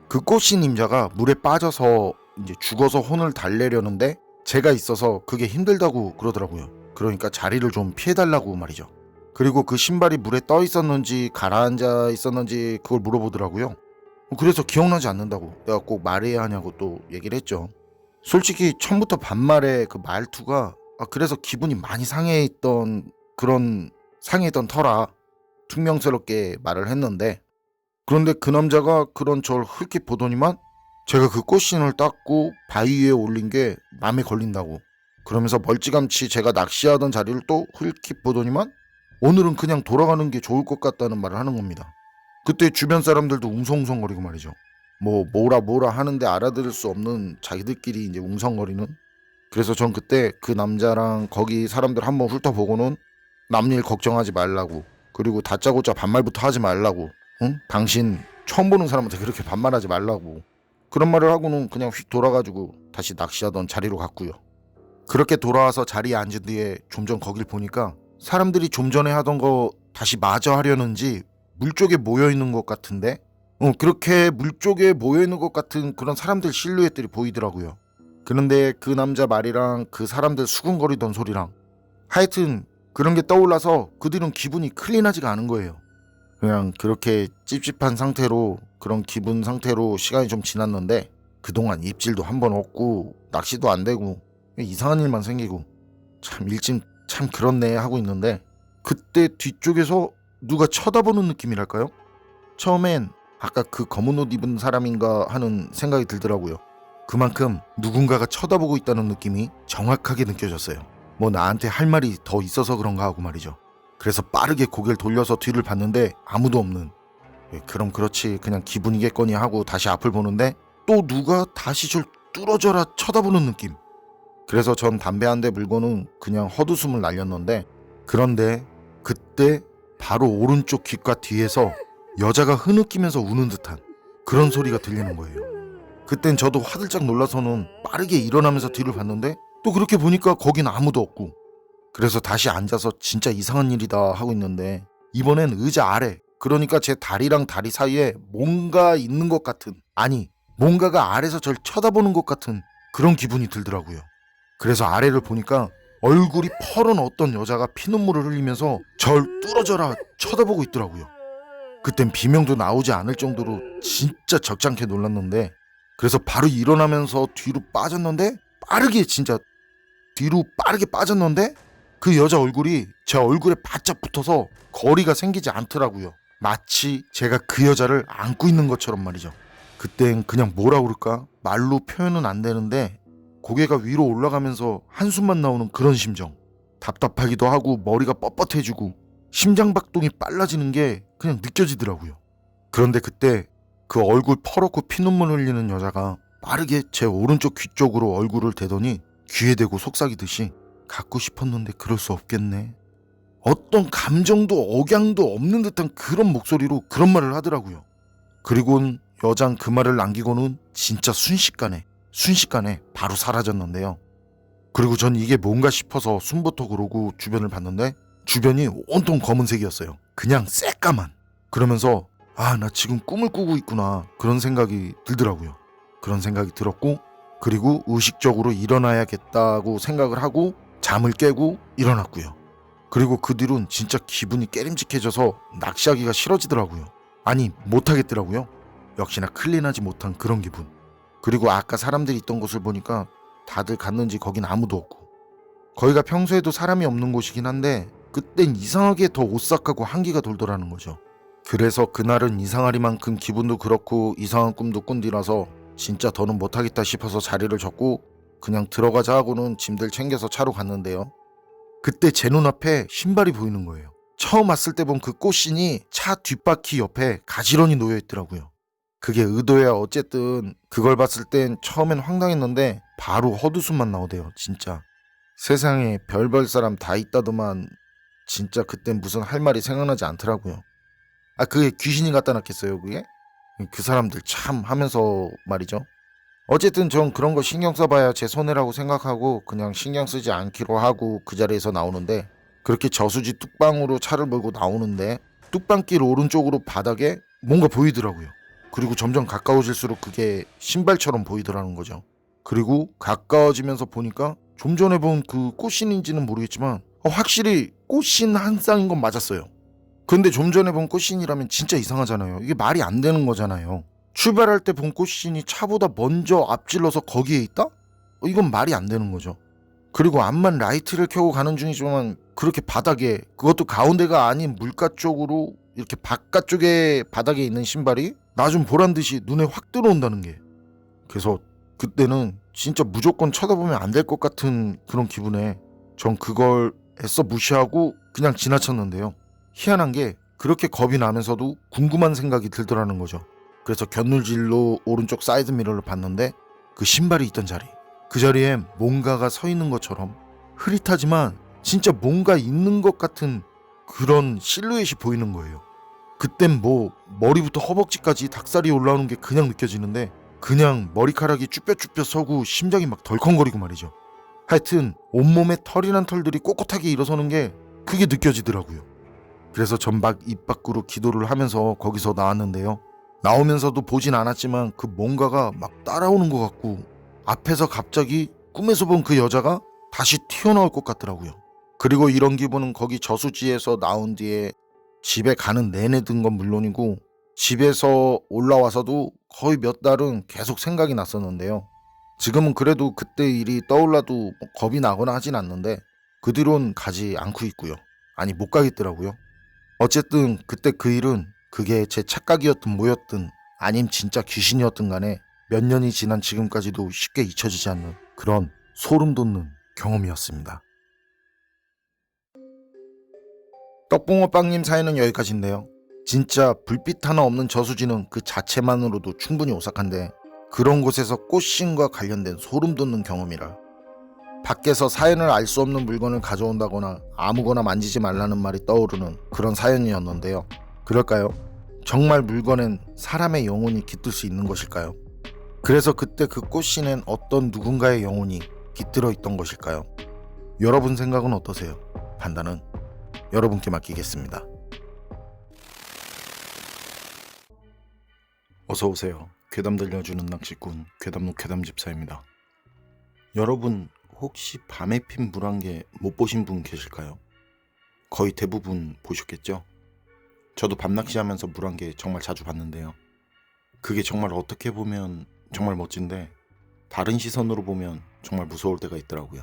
그 꽃신 임자가 물에 빠져서 이제 죽어서 혼을 달래려는데 제가 있어서 그게 힘들다고 그러더라고요. 그러니까 자리를 좀 피해달라고 말이죠. 그리고 그 신발이 물에 떠 있었는지 가라앉아 있었는지 그걸 물어보더라고요. 그래서 기억나지 않는다고 내가 꼭 말해야 하냐고 또 얘기를 했죠. 솔직히 처음부터 반말의 그 말투가 그래서 기분이 많이 상해했던 터라 퉁명스럽게 말을 했는데, 그런데 그 남자가 그런 절 흘낏 보더니만 제가 그 꽃신을 닦고 바위 위에 올린 게 맘에 걸린다고, 그러면서 멀찌감치 제가 낚시하던 자리를 또 흘낏 보더니만 오늘은 그냥 돌아가는 게 좋을 것 같다는 말을 하는 겁니다. 그때 주변 사람들도 웅성웅성거리고 말이죠. 뭐 뭐라 하는데 알아들을 수 없는 자기들끼리 이제 웅성거리는. 그래서 전 그때 그 남자랑 거기 사람들 한번 훑어보고는 남일 걱정하지 말라고, 그리고 다짜고짜 반말부터 하지 말라고, 응? 당신 처음 보는 사람한테 그렇게 반말하지 말라고, 그런 말을 하고는 그냥 휙 돌아가지고 다시 낚시하던 자리로 갔고요. 그렇게 돌아와서 자리에 앉은 뒤에 좀 전 거길 보니까 사람들이 좀 전에 하던 거 다시 마저 하려는지 물 쪽에 모여있는 것 같은데, 그렇게 물 쪽에 모여있는 것 같은 그런 사람들 실루엣들이 보이더라고요. 그런데 그 남자 말이랑 그 사람들 수군거리던 소리랑 하여튼 그런 게 떠올라서 그 뒤로는 기분이 클린하지가 않은 거예요. 그냥 그렇게 찝찝한 상태로, 그런 기분 상태로 시간이 좀 지났는데, 그동안 입질도 한 번 없고 낚시도 안 되고 이상한 일만 생기고 참 일진 참 그렇네 하고 있는데, 그때 뒤쪽에서 누가 쳐다보는 느낌이랄까요? 처음엔 아까 그 검은 옷 입은 사람인가 하는 생각이 들더라고요. 그만큼 누군가가 쳐다보고 있다는 느낌이 정확하게 느껴졌어요. 뭐 나한테 할 말이 더 있어서 그런가 하고 말이죠. 그래서 빠르게 고개를 돌려서 뒤를 봤는데 아무도 없는, 그럼 그렇지 그냥 기분이겠거니 하고 다시 앞을 보는데 또 누가 다시 절 뚫어져라 쳐다보는 느낌. 그래서 전 담배 한 대 물고는 그냥 헛웃음을 날렸는데, 그런데 그때 바로 오른쪽 귓가 뒤에서 여자가 흐느끼면서 우는 듯한 그런 소리가 들리는 거예요. 그땐 저도 화들짝 놀라서는 빠르게 일어나면서 뒤를 봤는데 또 그렇게 보니까 거긴 아무도 없고, 그래서 다시 앉아서 진짜 이상한 일이다 하고 있는데, 이번엔 의자 아래, 그러니까 제 다리랑 다리 사이에 뭔가 있는 것 같은, 아니 뭔가가 아래서 절 쳐다보는 것 같은 그런 기분이 들더라고요. 그래서 아래를 보니까 얼굴이 퍼런 어떤 여자가 피눈물을 흘리면서 절 뚫어져라 쳐다보고 있더라고요. 그땐 비명도 나오지 않을 정도로 진짜 적잖게 놀랐는데, 그래서 바로 일어나면서 뒤로 빠졌는데, 진짜 뒤로 빠르게 빠졌는데 그 여자 얼굴이 제 얼굴에 바짝 붙어서 거리가 생기지 않더라고요. 마치 제가 그 여자를 안고 있는 것처럼 말이죠. 그땐 그냥 뭐라 그럴까 말로 표현은 안 되는데, 고개가 위로 올라가면서 한숨만 나오는 그런 심정. 답답하기도 하고 머리가 뻣뻣해지고 심장박동이 빨라지는 게 그냥 느껴지더라고요. 그런데 그때 그 얼굴 퍼렇고 피눈물 흘리는 여자가 빠르게 제 오른쪽 귀 쪽으로 얼굴을 대더니 귀에 대고 속삭이듯이 갖고 싶었는데 그럴 수 없겠네, 어떤 감정도 억양도 없는 듯한 그런 목소리로 그런 말을 하더라고요. 그리고는 여잔 그 말을 남기고는 진짜 순식간에 바로 사라졌는데요. 그리고 전 이게 뭔가 싶어서 숨부터 그러고 주변을 봤는데 주변이 온통 검은색이었어요. 그냥 새까만. 그러면서 나 지금 꿈을 꾸고 있구나 그런 생각이 들더라고요. 그런 생각이 들었고, 그리고 의식적으로 일어나야겠다고 생각을 하고 잠을 깨고 일어났고요. 그리고 그 뒤로는 진짜 기분이 깨림직해져서 낚시하기가 싫어지더라고요. 아니 못하겠더라고요. 역시나 클린하지 못한 그런 기분. 그리고 아까 사람들이 있던 곳을 보니까 다들 갔는지 거긴 아무도 없고, 거기가 평소에도 사람이 없는 곳이긴 한데 그땐 이상하게 더 오싹하고 한기가 돌더라는 거죠. 그래서 그날은 이상하리만큼 기분도 그렇고 이상한 꿈도 꾼 뒤라서 진짜 더는 못하겠다 싶어서 자리를 접고 그냥 들어가자 하고는 짐들 챙겨서 차로 갔는데요. 그때 제 눈앞에 신발이 보이는 거예요. 처음 왔을 때 본 그 꽃신이 차 뒷바퀴 옆에 가지런히 놓여 있더라고요. 그게 의도야 어쨌든 그걸 봤을 땐 처음엔 황당했는데 바로 헛웃음만 나오대요. 진짜 세상에 별별 사람 다 있다더만 진짜 그땐 무슨 할 말이 생각나지 않더라고요. 아, 그게 귀신이 갖다 놨겠어요 그게? 그 사람들 참 하면서 말이죠. 어쨌든 전 그런 거 신경 써봐야 제 손해라고 생각하고 그냥 신경 쓰지 않기로 하고 그 자리에서 나오는데, 그렇게 저수지 뚝방으로 차를 몰고 나오는데 뚝방길 오른쪽으로 바닥에 뭔가 보이더라고요. 그리고 점점 가까워질수록 그게 신발처럼 보이더라는 거죠. 그리고 가까워지면서 보니까 좀 전에 본 그 꽃신인지는 모르겠지만 확실히 꽃신 한 쌍인 건 맞았어요. 근데 좀 전에 본 꽃신이라면 진짜 이상하잖아요. 이게 말이 안 되는 거잖아요. 출발할 때 본 꽃신이 차보다 먼저 앞질러서 거기에 있다? 이건 말이 안 되는 거죠. 그리고 암만 라이트를 켜고 가는 중이지만 그렇게 바닥에, 그것도 가운데가 아닌 물가 쪽으로 이렇게 바깥쪽에 바닥에 있는 신발이 나 좀 보란 듯이 눈에 확 들어온다는 게, 그래서 그때는 진짜 무조건 쳐다보면 안 될 것 같은 그런 기분에 전 그걸 애써 무시하고 그냥 지나쳤는데요. 희한한 게 그렇게 겁이 나면서도 궁금한 생각이 들더라는 거죠. 그래서 곁눈질로 오른쪽 사이드 미러를 봤는데 그 신발이 있던 자리, 그 자리에 뭔가가 서 있는 것처럼 흐릿하지만 진짜 뭔가 있는 것 같은 그런 실루엣이 보이는 거예요. 그땐 뭐 머리부터 허벅지까지 닭살이 올라오는 게 그냥 느껴지는데 그냥 머리카락이 쭈뼛쭈뼛 서고 심장이 막 덜컹거리고 말이죠. 하여튼 온몸에 털이란 털들이 꼿꼿하게 일어서는 게 그게 느껴지더라고요. 그래서 전 막 입 밖으로 기도를 하면서 거기서 나왔는데요. 나오면서도 보진 않았지만 그 뭔가가 막 따라오는 것 같고 앞에서 갑자기 꿈에서 본 그 여자가 다시 튀어나올 것 같더라고요. 그리고 이런 기분은 거기 저수지에서 나온 뒤에 집에 가는 내내 든 건 물론이고 집에서 올라와서도 거의 몇 달은 계속 생각이 났었는데요. 지금은 그래도 그때 일이 떠올라도 뭐 겁이 나거나 하진 않는데 그 뒤론 가지 않고 있고요. 아니 못 가겠더라고요. 어쨌든 그때 그 일은 그게 제 착각이었든 뭐였든 아님 진짜 귀신이었든 간에 몇 년이 지난 지금까지도 쉽게 잊혀지지 않는 그런 소름 돋는 경험이었습니다. 떡붕어빵님 사연은 여기까지인데요. 진짜 불빛 하나 없는 저수지는 그 자체만으로도 충분히 오싹한데 그런 곳에서 꽃신과 관련된 소름 돋는 경험이라, 밖에서 사연을 알 수 없는 물건을 가져온다거나 아무거나 만지지 말라는 말이 떠오르는 그런 사연이었는데요. 그럴까요? 정말 물건엔 사람의 영혼이 깃들 수 있는 것일까요? 그래서 그때 그 꽃신엔 어떤 누군가의 영혼이 깃들어 있던 것일까요? 여러분 생각은 어떠세요? 판단은 여러분께 맡기겠습니다. 어서오세요. 괴담 들려주는 낚시꾼 괴담록 괴담집사입니다. 여러분 혹시 밤에 핀 물안개 못 보신 분 계실까요? 거의 대부분 보셨겠죠? 저도 밤낚시하면서 물안개 정말 자주 봤는데요. 그게 정말 어떻게 보면 정말 멋진데 다른 시선으로 보면 정말 무서울 때가 있더라고요.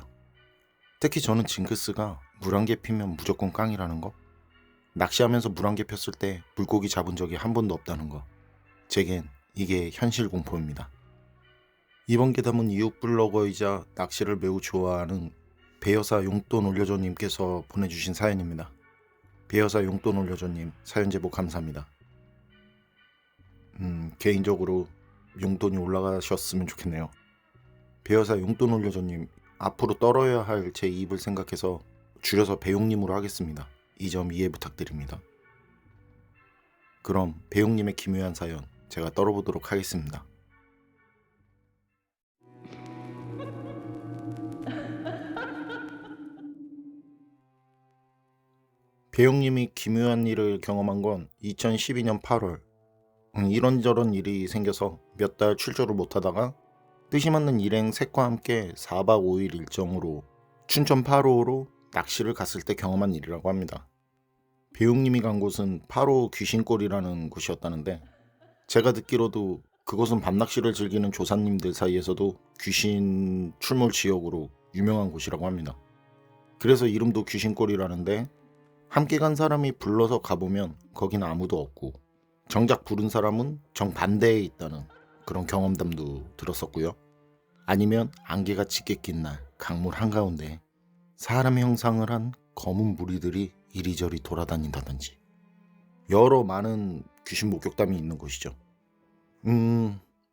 특히 저는 징크스가 물안개 피면 무조건 깡이라는 거, 낚시하면서 물안개 폈을 때 물고기 잡은 적이 한 번도 없다는 거, 제겐 이게 현실 공포입니다. 이번 괴담은 이웃 블로거이자 낚시를 매우 좋아하는 배여사 용돈 올려줘님께서 보내주신 사연입니다. 배여사 용돈 올려줘님 사연 제보 감사합니다. 개인적으로 용돈이 올라가셨으면 좋겠네요. 배여사 용돈 올려줘님, 앞으로 떨어야 할 제 입을 생각해서 줄여서 배용님으로 하겠습니다. 이 점 이해 부탁드립니다. 그럼 배용님의 기묘한 사연 제가 떨어보도록 하겠습니다. 배용님이 기묘한 일을 경험한 건 2012년 8월. 이런저런 일이 생겨서 몇 달 출조를 못하다가 뜻이 맞는 일행 셋과 함께 4박 5일 일정으로 춘천 8호로 낚시를 갔을 때 경험한 일이라고 합니다. 배용님이 간 곳은 8호 귀신골이라는 곳이었다는데 제가 듣기로도 그곳은 밤낚시를 즐기는 조사님들 사이에서도 귀신 출몰 지역으로 유명한 곳이라고 합니다. 그래서 이름도 귀신골이라는데 함께 간 사람이 불러서 가보면 거긴 아무도 없고 정작 부른 사람은 정반대에 있다는 그런 경험담도 들었었고요. 아니면 안개가 짙게 낀 날 강물 한가운데 사람 형상을 한 검은 무리들이 이리저리 돌아다닌다든지 여러 많은 귀신 목격담이 있는 곳이죠.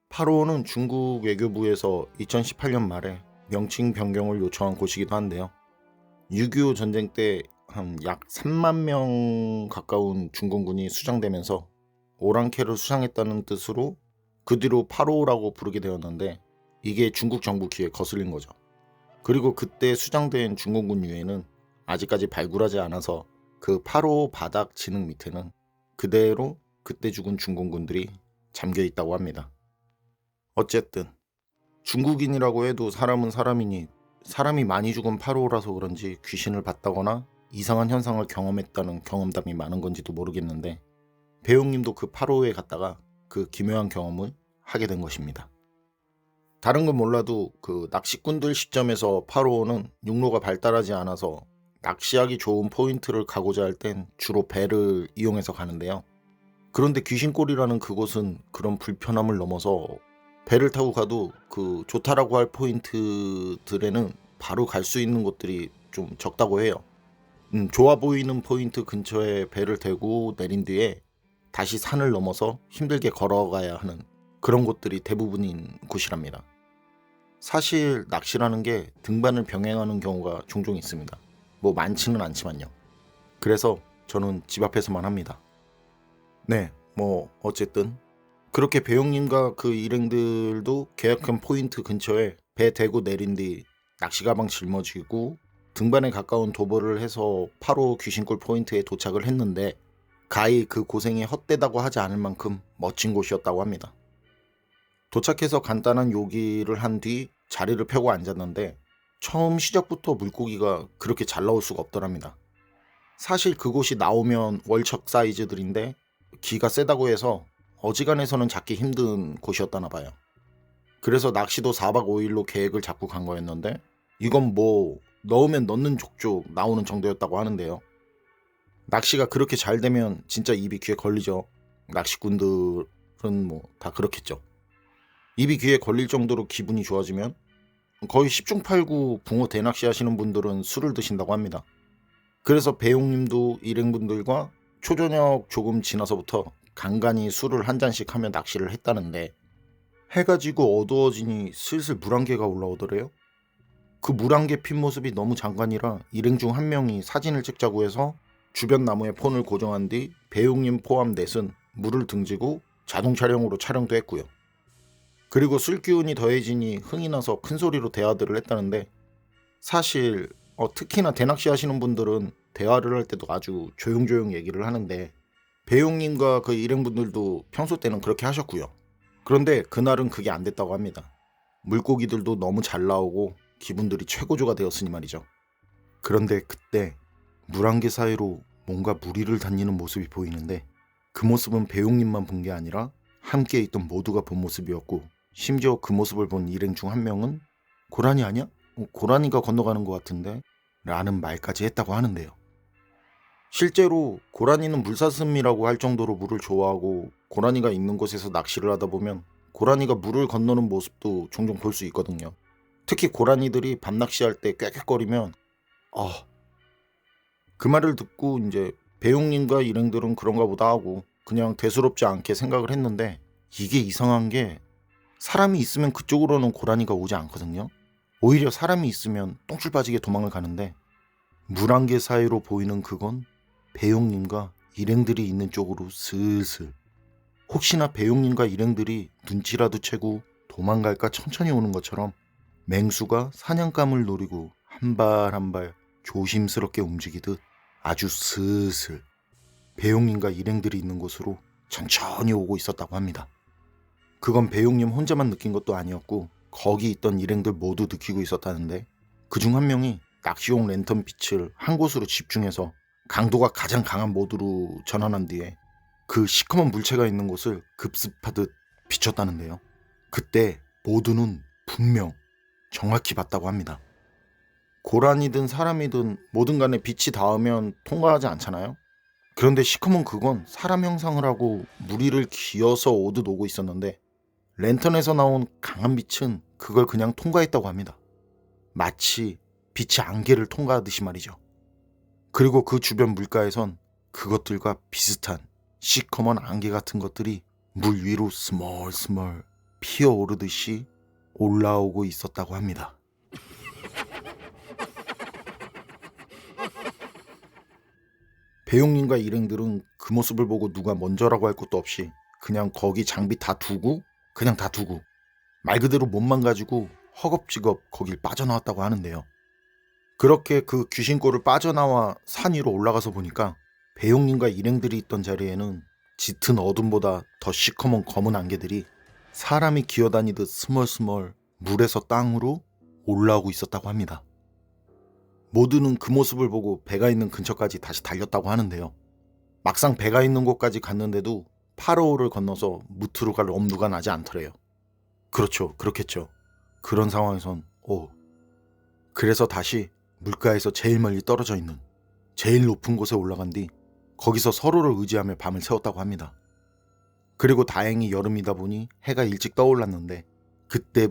파로는 중국 외교부에서 2018년 말에 명칭 변경을 요청한 곳이기도 한데요. 6.25 전쟁 때 한 약 3만 명 가까운 중공군이 수장되면서 오랑캐를 수상했다는 뜻으로 그 뒤로 파로라고 부르게 되었는데 이게 중국 정부 귀에 거슬린 거죠. 그리고 그때 수장된 중공군 유해는 아직까지 발굴하지 않아서 그 파로 바닥 진흙 밑에는 그대로 그때 죽은 중공군들이 잠겨 있다고 합니다. 어쨌든 중국인이라고 해도 사람은 사람이니 사람이 많이 죽은 파로라서 그런지 귀신을 봤다거나 이상한 현상을 경험했다는 경험담이 많은 건지도 모르겠는데 배용님도 그 파로에 갔다가 그 기묘한 경험을 하게 된 것입니다. 다른 건 몰라도 그 낚시꾼들 시점에서 파로는 육로가 발달하지 않아서 낚시하기 좋은 포인트를 가고자 할 땐 주로 배를 이용해서 가는데요. 그런데 귀신골이라는 그곳은 그런 불편함을 넘어서 배를 타고 가도 그 좋다라고 할 포인트들에는 바로 갈 수 있는 곳들이 좀 적다고 해요. 좋아 보이는 포인트 근처에 배를 대고 내린 뒤에 다시 산을 넘어서 힘들게 걸어가야 하는 그런 곳들이 대부분인 곳이랍니다. 사실 낚시라는 게 등반을 병행하는 경우가 종종 있습니다. 뭐 많지는 않지만요. 그래서 저는 집 앞에서만 합니다. 네, 뭐 어쨌든 그렇게 배용님과 그 일행들도 계획한 포인트 근처에 배 대고 내린 뒤 낚시 가방 짊어지고 등반에 가까운 도보를 해서 파로 귀신골 포인트에 도착을 했는데 가히 그 고생이 헛되다고 하지 않을 만큼 멋진 곳이었다고 합니다. 도착해서 간단한 요기를 한 뒤 자리를 펴고 앉았는데 처음 시작부터 물고기가 그렇게 잘 나올 수가 없더랍니다. 사실 그곳이 나오면 월척 사이즈들인데 기가 세다고 해서 어지간해서는 잡기 힘든 곳이었다나 봐요. 그래서 낚시도 4박 5일로 계획을 잡고 간 거였는데 이건 뭐 넣으면 넣는 족족 나오는 정도였다고 하는데요. 낚시가 그렇게 잘 되면 진짜 입이 귀에 걸리죠. 낚시꾼들은 뭐 다 그렇겠죠. 입이 귀에 걸릴 정도로 기분이 좋아지면 거의 10중 8구 붕어 대낚시 하시는 분들은 술을 드신다고 합니다. 그래서 배용님도 일행분들과 초저녁 조금 지나서부터 간간히 술을 한 잔씩 하며 낚시를 했다는데 해가 지고 어두워지니 슬슬 물안개가 올라오더래요. 그 물안개 핀 모습이 너무 장관이라 일행 중 한 명이 사진을 찍자고 해서 주변 나무에 폰을 고정한 뒤 배용님 포함 넷은 물을 등지고 자동 촬영으로 촬영도 했고요. 그리고 술 기운이 더해지니 흥이 나서 큰 소리로 대화들을 했다는데 사실 특히나 대낚시 하시는 분들은 대화를 할 때도 아주 조용조용 얘기를 하는데 배용님과 그 일행분들도 평소 때는 그렇게 하셨고요. 그런데 그날은 그게 안 됐다고 합니다. 물고기들도 너무 잘 나오고 기분들이 최고조가 되었으니 말이죠. 그런데 그때 물안개 사이로 뭔가 무리를 다니는 모습이 보이는데 그 모습은 배용님만 본 게 아니라 함께 있던 모두가 본 모습이었고 심지어 그 모습을 본 일행 중 한 명은 고라니 아니야? 고라니가 건너가는 것 같은데? 라는 말까지 했다고 하는데요. 실제로 고라니는 물사슴이라고 할 정도로 물을 좋아하고 고라니가 있는 곳에서 낚시를 하다 보면 고라니가 물을 건너는 모습도 종종 볼 수 있거든요. 특히 고라니들이 밤낚시할 때 꽥꽥거리면 그 말을 듣고 이제 배용님과 일행들은 그런가 보다 하고 그냥 대수롭지 않게 생각을 했는데 이게 이상한 게 사람이 있으면 그쪽으로는 고라니가 오지 않거든요. 오히려 사람이 있으면 똥줄 빠지게 도망을 가는데 물안개 사이로 보이는 그건 배용님과 일행들이 있는 쪽으로 슬슬 혹시나 배용님과 일행들이 눈치라도 채고 도망갈까 천천히 오는 것처럼 맹수가 사냥감을 노리고 한 발 한 발 조심스럽게 움직이듯 아주 슬슬 배용님과 일행들이 있는 곳으로 천천히 오고 있었다고 합니다. 그건 배용님 혼자만 느낀 것도 아니었고 거기 있던 일행들 모두 느끼고 있었다는데 그중 한 명이 낚시용 랜턴 빛을 한 곳으로 집중해서 강도가 가장 강한 모드로 전환한 뒤에 그 시커먼 물체가 있는 곳을 급습하듯 비쳤다는데요. 그때 모두는 분명 정확히 봤다고 합니다. 고라니든 사람이든 뭐든 간에 빛이 닿으면 통과하지 않잖아요. 그런데 시커먼 그건 사람 형상을 하고 무리를 기어서 오듯 오고 있었는데 랜턴에서 나온 강한 빛은 그걸 그냥 통과했다고 합니다. 마치 빛이 안개를 통과하듯이 말이죠. 그리고 그 주변 물가에선 그것들과 비슷한 시커먼 안개 같은 것들이 물 위로 스멀스멀 피어오르듯이 올라오고 있었다고 합니다. 배용님과 일행들은 그 모습을 보고 누가 먼저라고 할 것도 없이 그냥 거기 장비 다 두고 말 그대로 몸만 가지고 허겁지겁 거길 빠져나왔다고 하는데요. 그렇게 그 귀신골을 빠져나와 산 위로 올라가서 보니까 배용님과 일행들이 있던 자리에는 짙은 어둠보다 더 시커먼 검은 안개들이 사람이 기어다니듯 스멀스멀 물에서 땅으로 올라오고 있었다고 합니다. 모두는 그 모습을 보고 배가 있는 근처까지 다시 달렸다고 하는데요. 막상 배가 있는 곳까지 갔는데도 파로우를 건너서 무트로 갈 엄두가 나지 않더래요. 그렇죠, 그렇겠죠. 그런 상황에선 그래서 다시 물가에서 제일 멀리 떨어져 있는 제일 높은 곳에 올라간 뒤 거기서 서로를 의지하며 밤을 새웠다고 합니다. 그리고 다행히 여름이다 보니 해가 일찍 떠올랐는데 그때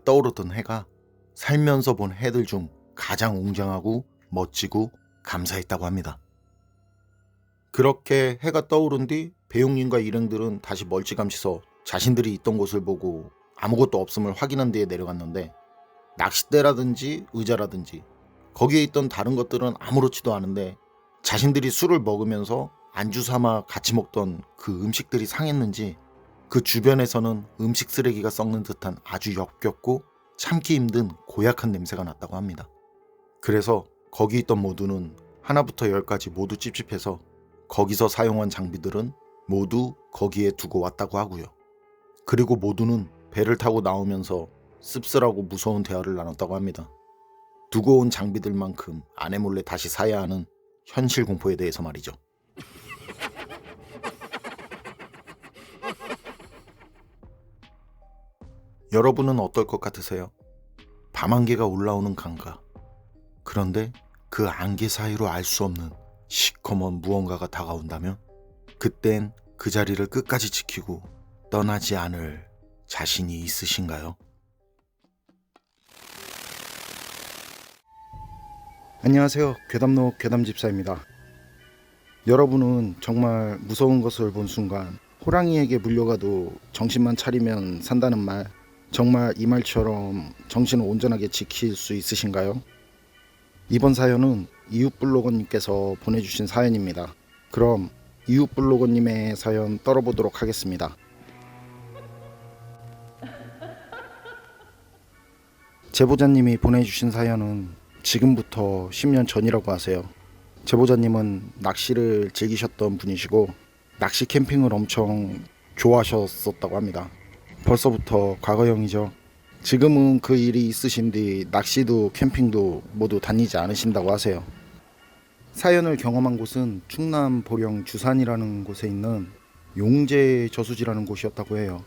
떠오르던 해가 살면서 본 해들 중 가장 웅장하고 멋지고 감사했다고 합니다. 그렇게 해가 떠오른 뒤 배용님과 일행들은 다시 멀찌감치서 자신들이 있던 곳을 보고 아무것도 없음을 확인한 뒤에 내려갔는데 낚싯대라든지 의자라든지 거기에 있던 다른 것들은 아무렇지도 않은데 자신들이 술을 먹으면서 안주 삼아 같이 먹던 그 음식들이 상했는지 그 주변에서는 음식 쓰레기가 썩는 듯한 아주 역겹고 참기 힘든 고약한 냄새가 났다고 합니다. 그래서 거기 있던 모두는 하나부터 열까지 모두 찝찝해서 거기서 사용한 장비들은 모두 거기에 두고 왔다고 하고요. 그리고 모두는 배를 타고 나오면서 씁쓸하고 무서운 대화를 나눴다고 합니다. 두고 온 장비들만큼 아내 몰래 다시 사야 하는 현실 공포에 대해서 말이죠. 여러분은 어떨 것 같으세요? 밤안개가 올라오는 강가. 그런데 그 안개 사이로 알 수 없는 시커먼 무언가가 다가온다면 그땐 그 자리를 끝까지 지키고 떠나지 않을 자신이 있으신가요? 안녕하세요. 괴담록 괴담집사입니다. 여러분은 정말 무서운 것을 본 순간 호랑이에게 물려가도 정신만 차리면 산다는 말, 정말 이 말처럼 정신을 온전하게 지킬 수 있으신가요? 이번 사연은 이웃블로거님께서 보내주신 사연입니다. 그럼 이웃블로거님의 사연 떨어보도록 하겠습니다. 제보자님이 보내주신 사연은 지금부터 10년 전이라고 하세요. 제보자님은 낚시를 즐기셨던 분이시고 낚시 캠핑을 엄청 좋아하셨었다고 합니다. 벌써부터 과거형이죠. 지금은 그 일이 있으신 뒤 낚시도 캠핑도 모두 다니지 않으신다고 하세요. 사연을 경험한 곳은 충남 보령 주산이라는 곳에 있는 용제 저수지라는 곳이었다고 해요.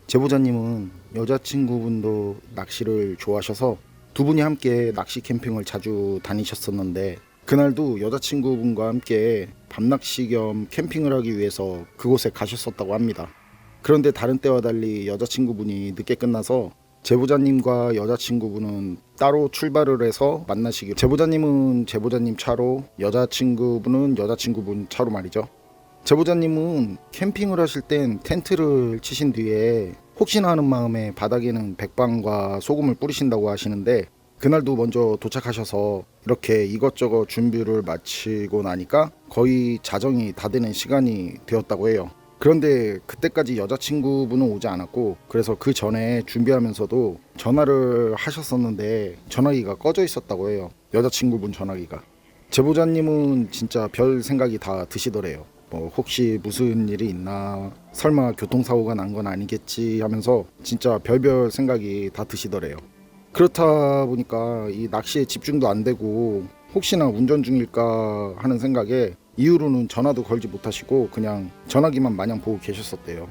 제보자님은 여자친구분도 낚시를 좋아하셔서 두 분이 함께 낚시 캠핑을 자주 다니셨었는데 그날도 여자친구분과 함께 밤낚시 겸 캠핑을 하기 위해서 그곳에 가셨었다고 합니다. 그런데 다른 때와 달리 여자친구분이 늦게 끝나서 제보자님과 여자친구분은 따로 출발을 해서 만나시기로, 제보자님은 제보자님 차로, 여자친구분은 여자친구분 차로 말이죠. 제보자님은 캠핑을 하실 땐 텐트를 치신 뒤에 혹시나 하는 마음에 바닥에는 백방과 소금을 뿌리신다고 하시는데 그날도 먼저 도착하셔서 이렇게 이것저것 준비를 마치고 나니까 거의 자정이 다 되는 시간이 되었다고 해요. 그런데 그때까지 여자친구분은 오지 않았고 그래서 그 전에 준비하면서도 전화를 하셨었는데 전화기가 꺼져 있었다고 해요. 여자친구분 전화기가. 제보자님은 진짜 별 생각이 다 드시더래요. 혹시 무슨 일이 있나, 설마 교통사고가 난 건 아니겠지 하면서 진짜 별별 생각이 다 드시더래요. 그렇다 보니까 이 낚시에 집중도 안 되고 혹시나 운전 중일까 하는 생각에 이후로는 전화도 걸지 못하시고 그냥 전화기만 마냥 보고 계셨었대요.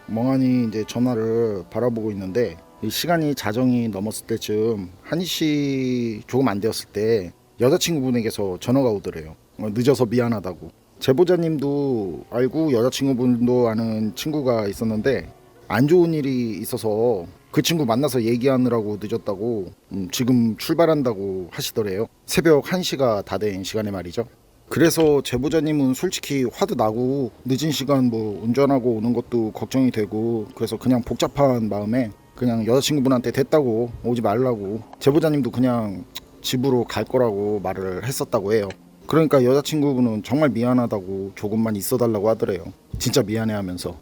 멍하니 이제 전화를 바라보고 있는데 이 시간이 자정이 넘었을 때쯤 1시 조금 안 되었을 때 여자친구분에게서 전화가 오더래요. 늦어서 미안하다고. 제보자님도 알고 여자친구분도 아는 친구가 있었는데 안 좋은 일이 있어서 그 친구 만나서 얘기하느라고 늦었다고 지금 출발한다고 하시더래요. 새벽 1시가 다 된 시간에 말이죠. 그래서 제보자님은 솔직히 화도 나고 늦은 시간 뭐 운전하고 오는 것도 걱정이 되고 그래서 그냥 복잡한 마음에 그냥 여자친구분한테 됐다고 오지 말라고 제보자님도 그냥 집으로 갈 거라고 말을 했었다고 해요. 그러니까 여자친구분은 정말 미안하다고 조금만 있어달라고 하더래요. 진짜 미안해 하면서.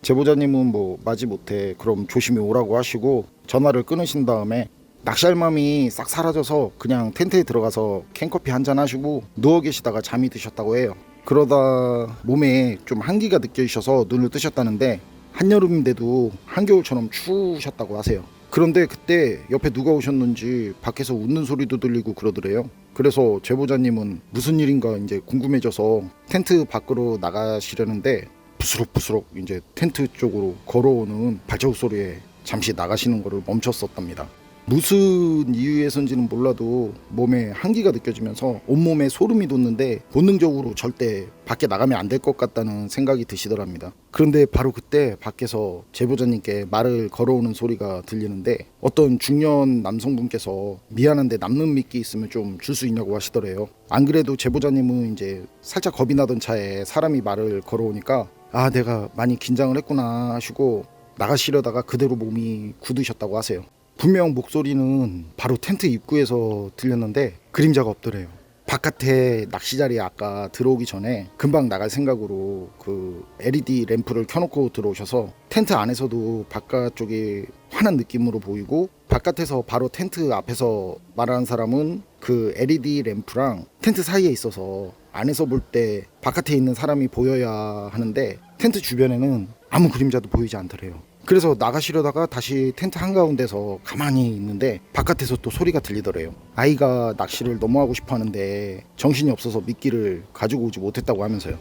제보자님은 뭐 마지못해 그럼 조심히 오라고 하시고 전화를 끊으신 다음에 낚시할 마음이 싹 사라져서 그냥 텐트에 들어가서 캔커피 한잔 하시고 누워 계시다가 잠이 드셨다고 해요. 그러다 몸에 좀 한기가 느껴지셔서 눈을 뜨셨다는데 한여름인데도 한겨울처럼 추우셨다고 하세요. 그런데 그때 옆에 누가 오셨는지 밖에서 웃는 소리도 들리고 그러더래요. 그래서 제보자님은 무슨 일인가 이제 궁금해져서 텐트 밖으로 나가시려는데 부스럭부스럭 이제 텐트 쪽으로 걸어오는 발자국 소리에 잠시 나가시는 것을 멈췄었답니다. 무슨 이유에선지는 몰라도 몸에 한기가 느껴지면서 온몸에 소름이 돋는데 본능적으로 절대 밖에 나가면 안 될 것 같다는 생각이 드시더랍니다. 그런데 바로 그때 밖에서 제보자님께 말을 걸어오는 소리가 들리는데 어떤 중년 남성분께서 미안한데 남는 미끼 있으면 좀 줄 수 있냐고 하시더래요. 안 그래도 제보자님은 이제 살짝 겁이 나던 차에 사람이 말을 걸어오니까 아 내가 많이 긴장을 했구나 하시고 나가시려다가 그대로 몸이 굳으셨다고 하세요. 분명 목소리는 바로 텐트 입구에서 들렸는데 그림자가 없더래요. 바깥에 낚시자리에 아까 들어오기 전에 금방 나갈 생각으로 그 LED 램프를 켜놓고 들어오셔서 텐트 안에서도 바깥쪽이 환한 느낌으로 보이고 바깥에서 바로 텐트 앞에서 말하는 사람은 그 LED 램프랑 텐트 사이에 있어서 안에서 볼 때 바깥에 있는 사람이 보여야 하는데 텐트 주변에는 아무 그림자도 보이지 않더래요. 그래서 나가시려다가 다시 텐트 한가운데서 가만히 있는데 바깥에서 또 소리가 들리더래요. 아이가 낚시를 너무 하고 싶어 하는데 정신이 없어서 미끼를 가지고 오지 못했다고 하면서요.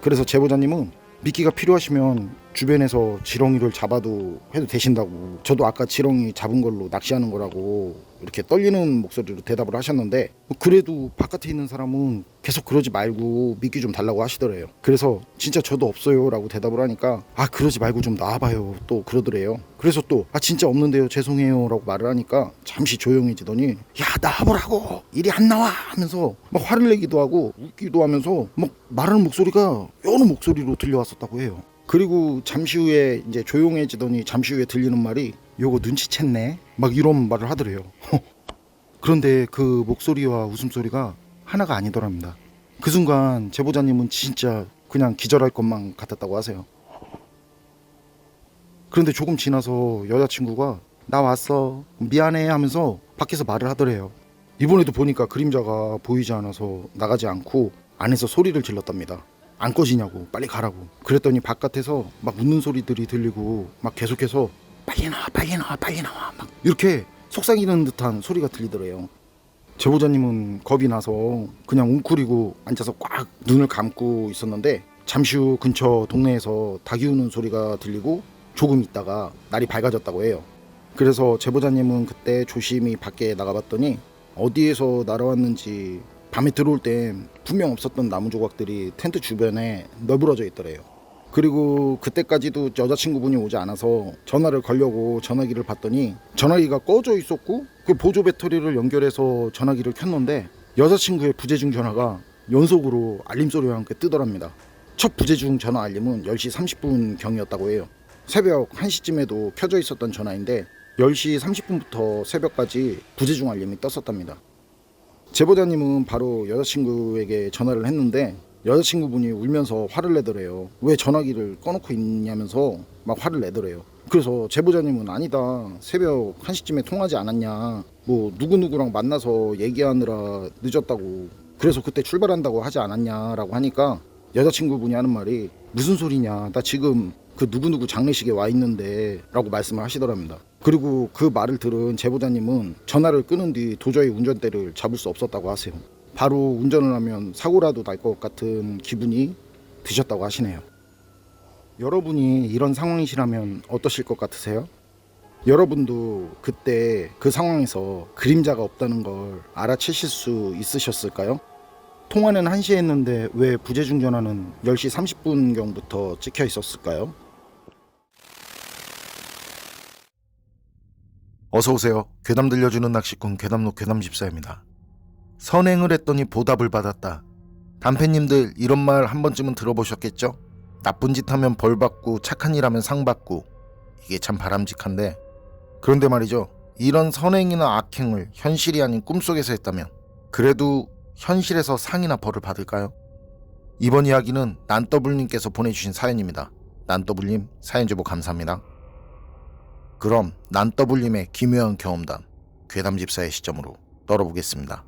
그래서 제보자님은 미끼가 필요하시면 주변에서 지렁이를 잡아도 해도 되신다고, 저도 아까 지렁이 잡은 걸로 낚시하는 거라고 이렇게 떨리는 목소리로 대답을 하셨는데 그래도 바깥에 있는 사람은 계속 그러지 말고 미끼 좀 달라고 하시더래요. 그래서 진짜 저도 없어요 라고 대답을 하니까 아 그러지 말고 좀 나와봐요 또 그러더래요. 그래서 또 아 진짜 없는데요 죄송해요 라고 말을 하니까 잠시 조용해지더니 야 나와보라고 일이 안 나와 하면서 막 화를 내기도 하고 웃기도 하면서 막 말하는 목소리가 여느 목소리로 들려왔었다고 해요. 그리고 잠시 후에 이제 조용해지더니 잠시 후에 들리는 말이 요거 눈치챘네 막 이런 말을 하더래요. 그런데 그 목소리와 웃음소리가 하나가 아니더랍니다. 그 순간 제보자님은 진짜 그냥 기절할 것만 같았다고 하세요. 그런데 조금 지나서 여자친구가 나 왔어 미안해 하면서 밖에서 말을 하더래요. 이번에도 보니까 그림자가 보이지 않아서 나가지 않고 안에서 소리를 질렀답니다. 안 꺼지냐고 빨리 가라고. 그랬더니 바깥에서 막 웃는 소리들이 들리고 막 계속해서 빨리 나와 빨리 나와 빨리 나와 막 이렇게 속삭이는 듯한 소리가 들리더래요. 제보자님은 겁이 나서 그냥 웅크리고 앉아서 꽉 눈을 감고 있었는데 잠시 후 근처 동네에서 닭이 우는 소리가 들리고 조금 있다가 날이 밝아졌다고 해요. 그래서 제보자님은 그때 조심히 밖에 나가봤더니 어디에서 날아왔는지 밤에 들어올 땐 분명 없었던 나무 조각들이 텐트 주변에 널브러져 있더래요. 그리고 그때까지도 여자친구분이 오지 않아서 전화를 걸려고 전화기를 봤더니 전화기가 꺼져 있었고 그 보조 배터리를 연결해서 전화기를 켰는데 여자친구의 부재중 전화가 연속으로 알림 소리와 함께 뜨더랍니다. 첫 부재중 전화 알림은 10시 30분 경이었다고 해요. 새벽 1시쯤에도 켜져 있었던 전화인데 10시 30분부터 새벽까지 부재중 알림이 떴었답니다. 제보자님은 바로 여자친구에게 전화를 했는데 여자친구분이 울면서 화를 내더래요. 왜 전화기를 꺼놓고 있냐면서 막 화를 내더래요. 그래서 제보자님은 아니다 새벽 1시쯤에 통화하지 않았냐 뭐 누구누구랑 만나서 얘기하느라 늦었다고 그래서 그때 출발한다고 하지 않았냐 라고 하니까 여자친구분이 하는 말이 무슨 소리냐 나 지금 그 누구누구 장례식에 와 있는데 라고 말씀을 하시더랍니다. 그리고 그 말을 들은 제보자님은 전화를 끊은 뒤 도저히 운전대를 잡을 수 없었다고 하세요. 바로 운전을 하면 사고라도 날 것 같은 기분이 드셨다고 하시네요. 여러분이 이런 상황이시라면 어떠실 것 같으세요? 여러분도 그때 그 상황에서 그림자가 없다는 걸 알아채실 수 있으셨을까요? 통화는 1시에 했는데 왜 부재중 전화는 10시 30분경부터 찍혀 있었을까요? 어서오세요. 괴담 들려주는 낚시꾼 괴담로 괴담집사입니다. 선행을 했더니 보답을 받았다. 단패님들 이런 말 한 번쯤은 들어보셨겠죠? 나쁜 짓 하면 벌 받고 착한 일 하면 상 받고. 이게 참 바람직한데, 그런데 말이죠, 이런 선행이나 악행을 현실이 아닌 꿈속에서 했다면 그래도 현실에서 상이나 벌을 받을까요? 이번 이야기는 난더블님께서 보내주신 사연입니다. 난더블님 사연 제보 감사합니다. 그럼 난더블님의 기묘한 경험담 괴담집사의 시점으로 떨어보겠습니다.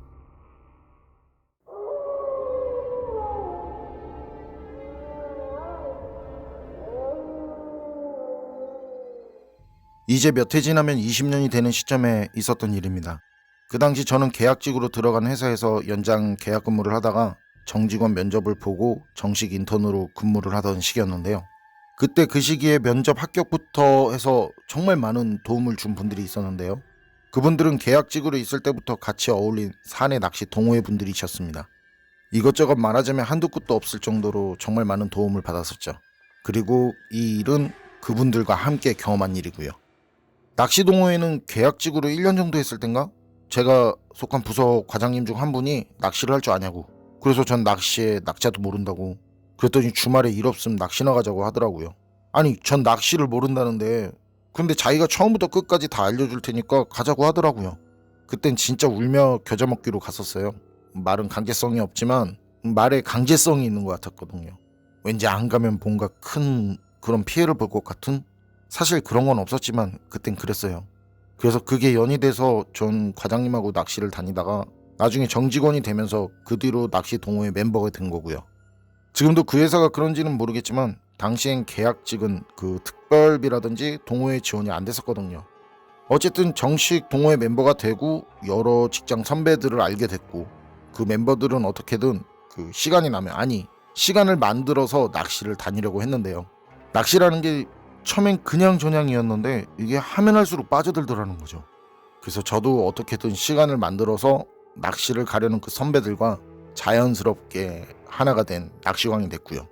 이제 몇 해 지나면 20년이 되는 시점에 있었던 일입니다. 그 당시 저는 계약직으로 들어간 회사에서 연장 계약 근무를 하다가 정직원 면접을 보고 정식 인턴으로 근무를 하던 시기였는데요. 그때 그 시기에 면접 합격부터 해서 정말 많은 도움을 준 분들이 있었는데요. 그분들은 계약직으로 있을 때부터 같이 어울린 사내 낚시 동호회 분들이셨습니다. 이것저것 말하자면 한두 끝도 없을 정도로 정말 많은 도움을 받았었죠. 그리고 이 일은 그분들과 함께 경험한 일이고요. 낚시 동호회는 계약직으로 1년 정도 했을 땐가 제가 속한 부서 과장님 중 한 분이 낚시를 할 줄 아냐고, 그래서 전 낚시에 낙자도 모른다고, 그랬더니 주말에 일 없으면 낚시 나가자고 하더라고요. 아니 전 낚시를 모른다는데 근데 자기가 처음부터 끝까지 다 알려줄 테니까 가자고 하더라고요. 그땐 진짜 울며 겨자 먹기로 갔었어요. 말은 강제성이 없지만 말에 강제성이 있는 것 같았거든요. 왠지 안 가면 뭔가 큰 그런 피해를 볼 것 같은? 사실 그런 건 없었지만 그땐 그랬어요. 그래서 그게 연이 돼서 전 과장님하고 낚시를 다니다가 나중에 정직원이 되면서 그 뒤로 낚시 동호회 멤버가 된 거고요. 지금도 그 회사가 그런지는 모르겠지만 당시엔 계약직은 그 특별비라든지 동호회 지원이 안 됐었거든요. 어쨌든 정식 동호회 멤버가 되고 여러 직장 선배들을 알게 됐고, 그 멤버들은 어떻게든 그 시간이 나면, 아니 시간을 만들어서 낚시를 다니려고 했는데요. 낚시라는 게 처음엔 그냥 저냥이었는데 이게 하면 할수록 빠져들더라는 거죠. 그래서 저도 어떻게든 시간을 만들어서 낚시를 가려는 그 선배들과 자연스럽게 하나가 된 낚시광이 됐고요.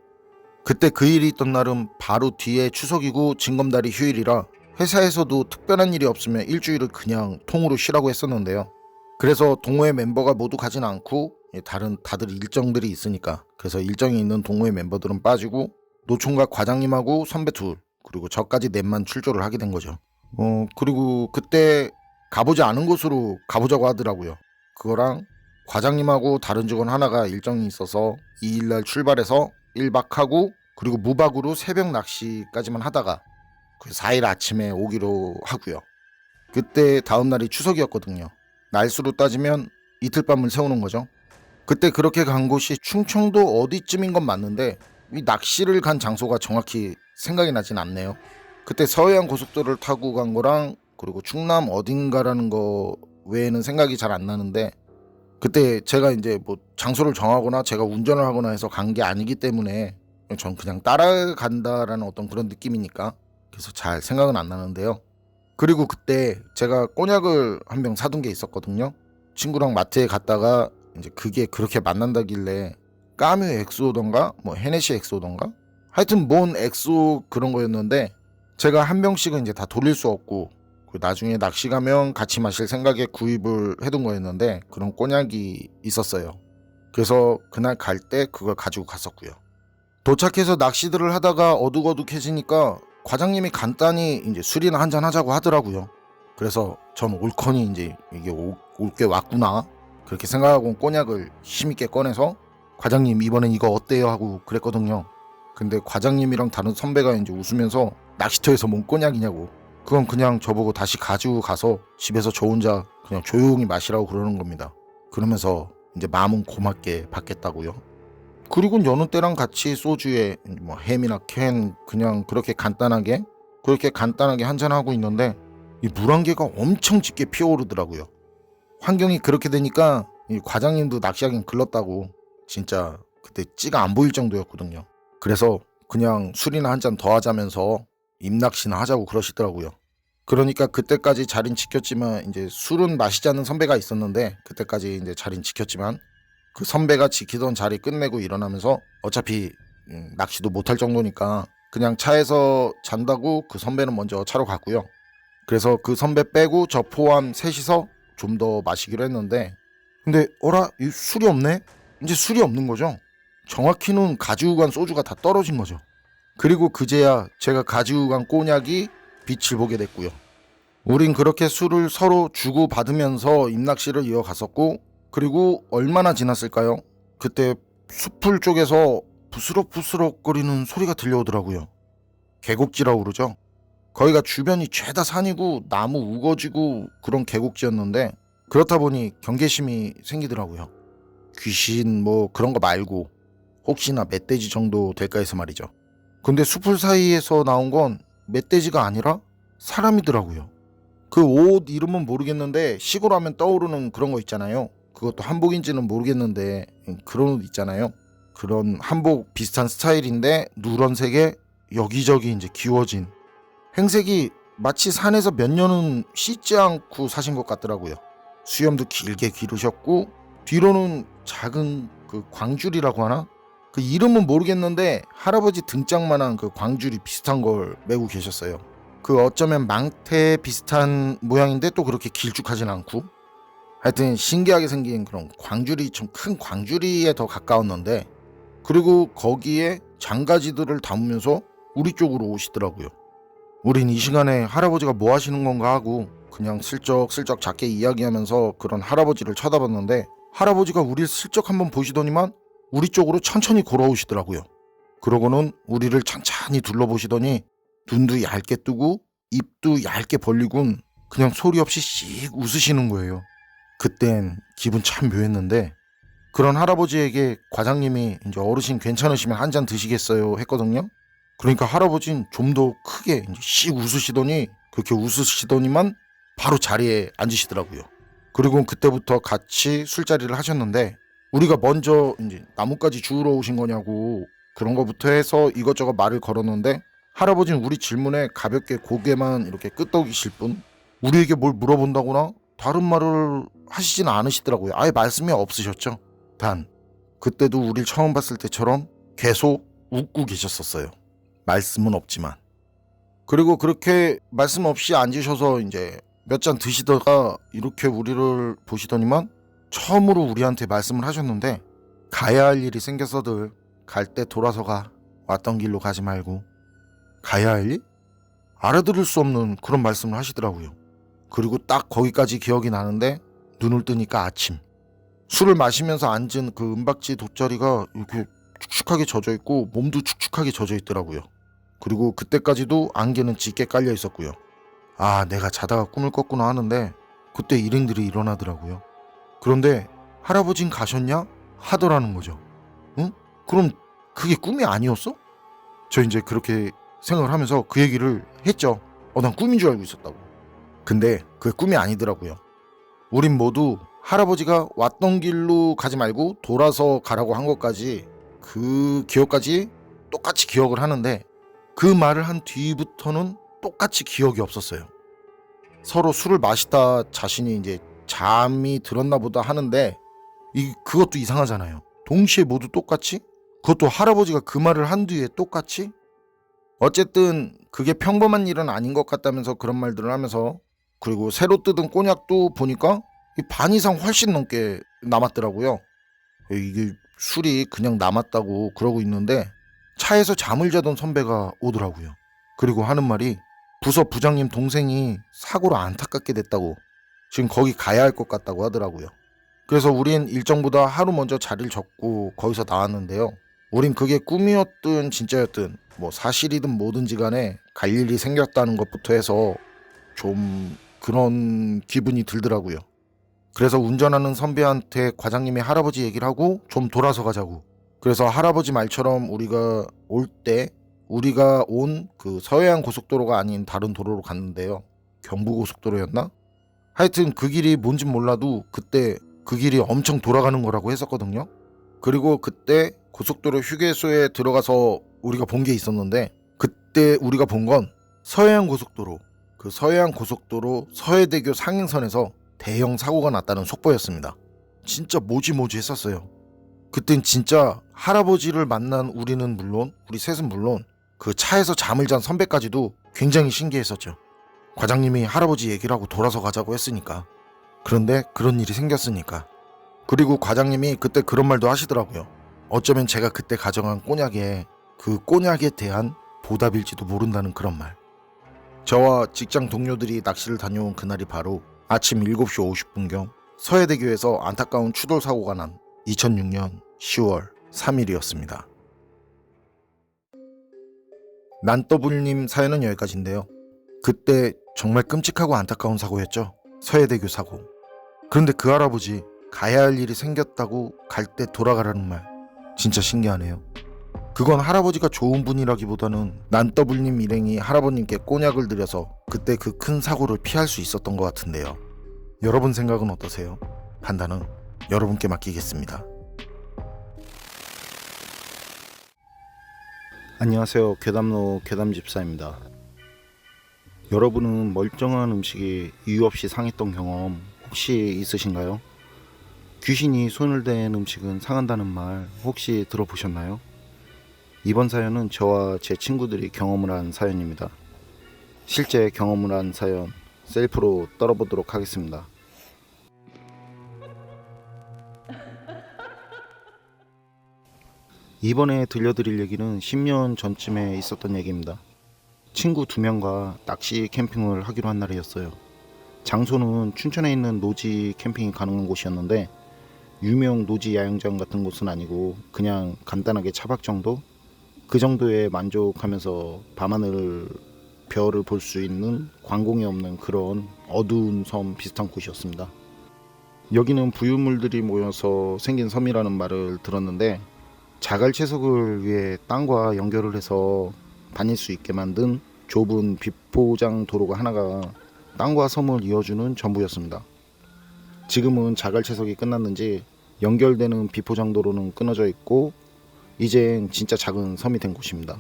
그때 그 일이 있던 날은 바로 뒤에 추석이고 징검다리 휴일이라 회사에서도 특별한 일이 없으면 일주일을 그냥 통으로 쉬라고 했었는데요. 그래서 동호회 멤버가 모두 가진 않고 다들 일정들이 있으니까, 그래서 일정이 있는 동호회 멤버들은 빠지고 노총각 과장님하고 선배 둘 그리고 저까지 넷만 출조를 하게 된 거죠. 그리고 그때 가보지 않은 곳으로 가보자고 하더라고요. 그거랑 과장님하고 다른 직원 하나가 일정이 있어서 2일날 출발해서 1박하고 그리고 무박으로 새벽 낚시까지만 하다가 그 4일 아침에 오기로 하고요. 그때 다음날이 추석이었거든요. 날수로 따지면 이틀 밤을 세우는 거죠. 그때 그렇게 간 곳이 충청도 어디쯤인 건 맞는데 이 낚시를 간 장소가 정확히 생각이 나진 않네요. 그때 서해안 고속도로를 타고 간 거랑 그리고 충남 어딘가라는 거 외에는 생각이 잘 안 나는데, 그때 제가 이제 뭐 장소를 정하거나 제가 운전을 하거나 해서 간 게 아니기 때문에 전 그냥 따라간다라는 어떤 그런 느낌이니까 그래서 잘 생각은 안 나는데요. 그리고 그때 제가 꼬냑을 한 병 사둔 게 있었거든요. 친구랑 마트에 갔다가 이제 그게 그렇게 만난다길래 까뮤 엑소던가 뭐 헤네시 엑소던가 하여튼 뭔 엑소 그런 거였는데, 제가 한 병씩은 이제 다 돌릴 수 없고 나중에 낚시 가면 같이 마실 생각에 구입을 해둔 거였는데 그런 꼬냑이 있었어요. 그래서 그날 갈 때 그걸 가지고 갔었고요. 도착해서 낚시들을 하다가 어둑어둑해지니까 과장님이 간단히 이제 술이나 한잔 하자고 하더라고요. 그래서 전 올커니 이제 이게 올 게 왔구나 그렇게 생각하고 꼬냑을 힘있게 꺼내서 과장님 이번엔 이거 어때요 하고 그랬거든요. 근데 과장님이랑 다른 선배가 이제 웃으면서 낚시터에서 뭔 꼬냑이냐고, 그건 그냥 저보고 다시 가지고 가서 집에서 저 혼자 그냥 조용히 마시라고 그러는 겁니다. 그러면서 이제 마음은 고맙게 받겠다고요. 그리고 여느 때랑 같이 소주에 뭐 햄이나 캔 그냥 그렇게 간단하게 한잔하고 있는데 이 물안개가 엄청 짙게 피어오르더라고요. 환경이 그렇게 되니까 이 과장님도 낚시하긴 글렀다고 진짜 그때 찌가 안 보일 정도였거든요. 그래서 그냥 술이나 한 잔 더 하자면서 입낚시나 하자고 그러시더라고요. 그러니까 그때까지 자리는 지켰지만 이제 술은 마시지 않는 선배가 있었는데 그때까지 이제 자리는 지켰지만 그 선배가 지키던 자리 끝내고 일어나면서 어차피 낚시도 못할 정도니까 그냥 차에서 잔다고 그 선배는 먼저 차로 갔고요. 그래서 그 선배 빼고 저 포함 셋이서 좀 더 마시기로 했는데 근데 어라? 이 술이 없네? 이제 술이 없는 거죠. 정확히는 가지고 간 소주가 다 떨어진 거죠. 그리고 그제야 제가 가지고 간 꼬냑이 빛을 보게 됐고요. 우린 그렇게 술을 서로 주고받으면서 입낚시를 이어갔었고 그리고 얼마나 지났을까요? 그때 숲풀 쪽에서 부스럭부스럭거리는 소리가 들려오더라고요. 계곡지라고 그러죠. 거기가 주변이 죄다 산이고 나무 우거지고 그런 계곡지였는데 그렇다 보니 경계심이 생기더라고요. 귀신 뭐 그런 거 말고 혹시나 멧돼지 정도 될까 해서 말이죠. 근데 숲풀 사이에서 나온 건 멧돼지가 아니라 사람이더라고요. 그 옷 이름은 모르겠는데 시골 하면 떠오르는 그런 거 있잖아요. 그것도 한복인지는 모르겠는데 그런 옷 있잖아요. 그런 한복 비슷한 스타일인데 누런색에 여기저기 이제 기워진 행색이 마치 산에서 몇 년은 씻지 않고 사신 것 같더라고요. 수염도 길게 기르셨고 뒤로는 작은 그 광줄이라고 하나? 그 이름은 모르겠는데 할아버지 등짝만한 그 광줄이 비슷한 걸 메고 계셨어요. 그 어쩌면 망태 비슷한 모양인데 또 그렇게 길쭉하진 않고 하여튼 신기하게 생긴 그런 광줄이 좀 큰 광줄이에 더 가까웠는데 그리고 거기에 장가지들을 담으면서 우리 쪽으로 오시더라고요. 우린 이 시간에 할아버지가 뭐 하시는 건가 하고 그냥 슬쩍슬쩍 작게 이야기하면서 그런 할아버지를 쳐다봤는데 할아버지가 우리를 슬쩍 한번 보시더니만 우리 쪽으로 천천히 걸어오시더라고요. 그러고는 우리를 천천히 둘러보시더니 눈도 얇게 뜨고 입도 얇게 벌리곤 그냥 소리 없이 씩 웃으시는 거예요. 그땐 기분 참 묘했는데 그런 할아버지에게 과장님이 이제 어르신 괜찮으시면 한 잔 드시겠어요 했거든요. 그러니까 할아버지는 좀 더 크게 이제 씩 웃으시더니 그렇게 웃으시더니만 바로 자리에 앉으시더라고요. 그리고 그때부터 같이 술자리를 하셨는데 우리가 먼저 이제 나뭇가지 주우러 오신 거냐고 그런 거부터 해서 이것저것 말을 걸었는데 할아버지는 우리 질문에 가볍게 고개만 이렇게 끄덕이실 뿐 우리에게 뭘 물어본다거나 다른 말을 하시진 않으시더라고요. 아예 말씀이 없으셨죠. 단 그때도 우릴 처음 봤을 때처럼 계속 웃고 계셨었어요. 말씀은 없지만. 그리고 그렇게 말씀 없이 앉으셔서 이제 몇 잔 드시다가 이렇게 우리를 보시더니만 처음으로 우리한테 말씀을 하셨는데 가야 할 일이 생겨서들 갈 때 돌아서 가. 왔던 길로 가지 말고. 가야 할 일? 알아들을 수 없는 그런 말씀을 하시더라고요. 그리고 딱 거기까지 기억이 나는데 눈을 뜨니까 아침. 술을 마시면서 앉은 그 은박지 돗자리가 이렇게 축축하게 젖어 있고 몸도 축축하게 젖어 있더라고요. 그리고 그때까지도 안개는 짙게 깔려 있었고요. 아, 내가 자다가 꿈을 꿨구나 하는데 그때 일행들이 일어나더라고요. 그런데 할아버진 가셨냐? 하더라는 거죠. 응? 그럼 그게 꿈이 아니었어? 저 이제 그렇게 생각을 하면서 그 얘기를 했죠. 난 꿈인 줄 알고 있었다고. 근데 그게 꿈이 아니더라고요. 우린 모두 할아버지가 왔던 길로 가지 말고 돌아서 가라고 한 것까지 그 기억까지 똑같이 기억을 하는데 그 말을 한 뒤부터는 똑같이 기억이 없었어요. 서로 술을 마시다 자신이 이제 잠이 들었나 보다 하는데 그것도 이상하잖아요. 동시에 모두 똑같이? 그것도 할아버지가 그 말을 한 뒤에 똑같이? 어쨌든 그게 평범한 일은 아닌 것 같다면서 그런 말들을 하면서 그리고 새로 뜯은 꼬냑도 보니까 반 이상 훨씬 넘게 남았더라고요. 이게 술이 그냥 남았다고 그러고 있는데 차에서 잠을 자던 선배가 오더라고요. 그리고 하는 말이 부서 부장님 동생이 사고로 안타깝게 됐다고 지금 거기 가야 할 것 같다고 하더라고요. 그래서 우린 일정보다 하루 먼저 자리를 잡고 거기서 나왔는데요. 우린 그게 꿈이었든 진짜였든 뭐 사실이든 뭐든지 간에 갈 일이 생겼다는 것부터 해서 좀 그런 기분이 들더라고요. 그래서 운전하는 선배한테 과장님이 할아버지 얘기를 하고 좀 돌아서 가자고. 그래서 할아버지 말처럼 우리가 올 때 우리가 온 그 서해안 고속도로가 아닌 다른 도로로 갔는데요. 경부고속도로였나? 하여튼 그 길이 뭔진 몰라도 그때 그 길이 엄청 돌아가는 거라고 했었거든요. 그리고 그때 고속도로 휴게소에 들어가서 우리가 본 게 있었는데, 그때 우리가 본 건 서해안고속도로, 그 서해안고속도로 서해대교 상행선에서 대형 사고가 났다는 속보였습니다. 진짜 뭐지 했었어요. 그땐 진짜 할아버지를 만난 우리는 물론, 우리 셋은 물론 그 차에서 잠을 잔 선배까지도 굉장히 신기했었죠. 과장님이 할아버지 얘기를 하고 돌아서 가자고 했으니까. 그런데 그런 일이 생겼으니까. 그리고 과장님이 그때 그런 말도 하시더라고요. 어쩌면 제가 그때 가져간 꼬냑에 그 꼬냑에 대한 보답일지도 모른다는 그런 말. 저와 직장 동료들이 낚시를 다녀온 그날이 바로 아침 7시 50분경 서해대교에서 안타까운 추돌 사고가 난 2006년 10월 3일이었습니다. 난더블님 사연은 여기까지인데요. 그때 정말 끔찍하고 안타까운 사고였죠. 서해대교 사고. 그런데 그 할아버지 가야 할 일이 생겼다고 갈 때 돌아가라는 말 진짜 신기하네요. 그건 할아버지가 좋은 분이라기보다는 난더블님 일행이 할아버님께 꼬냑을 드려서 그때 그 큰 사고를 피할 수 있었던 것 같은데요. 여러분 생각은 어떠세요? 판단은 여러분께 맡기겠습니다. 안녕하세요. 괴담로 괴담집사입니다. 여러분은 멀쩡한 음식이 이유 없이 상했던 경험 혹시 있으신가요? 귀신이 손을 댄 음식은 상한다는 말 혹시 들어보셨나요? 이번 사연은 저와 제 친구들이 경험을 한 사연입니다. 실제 경험을 한 사연 셀프로 떨어보도록 하겠습니다. 이번에 들려드릴 얘기는 10년 전쯤에 있었던 얘기입니다. 친구 2명과 낚시 캠핑을 하기로 한 날이었어요. 장소는 춘천에 있는 노지 캠핑이 가능한 곳이었는데 유명 노지 야영장 같은 곳은 아니고 그냥 간단하게 차박 정도? 그 정도에 만족하면서 밤하늘 별을 볼 수 있는 광공이 없는 그런 어두운 섬 비슷한 곳이었습니다. 여기는 부유물들이 모여서 생긴 섬이라는 말을 들었는데 자갈채석을 위해 땅과 연결을 해서 다닐 수 있게 만든 좁은 비포장 도로가 하나가 땅과 섬을 이어주는 전부였습니다. 지금은 자갈채석이 끝났는지 연결되는 비포장 도로는 끊어져 있고 이젠 진짜 작은 섬이 된 곳입니다.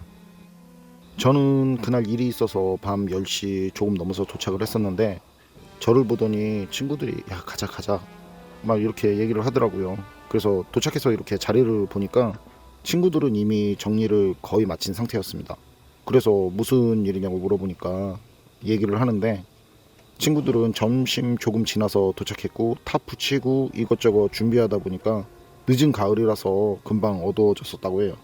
저는 그날 일이 있어서 밤 10시 조금 넘어서 도착을 했었는데 저를 보더니 친구들이 야 가자 막 이렇게 얘기를 하더라고요. 그래서 도착해서 이렇게 자리를 보니까 친구들은 이미 정리를 거의 마친 상태였습니다. 그래서 무슨 일이냐고 물어보니까 얘기를 하는데 친구들은 점심 조금 지나서 도착했고 탑 붙이고 이것저것 준비하다 보니까 늦은 가을이라서 금방 어두워졌었다고 해요.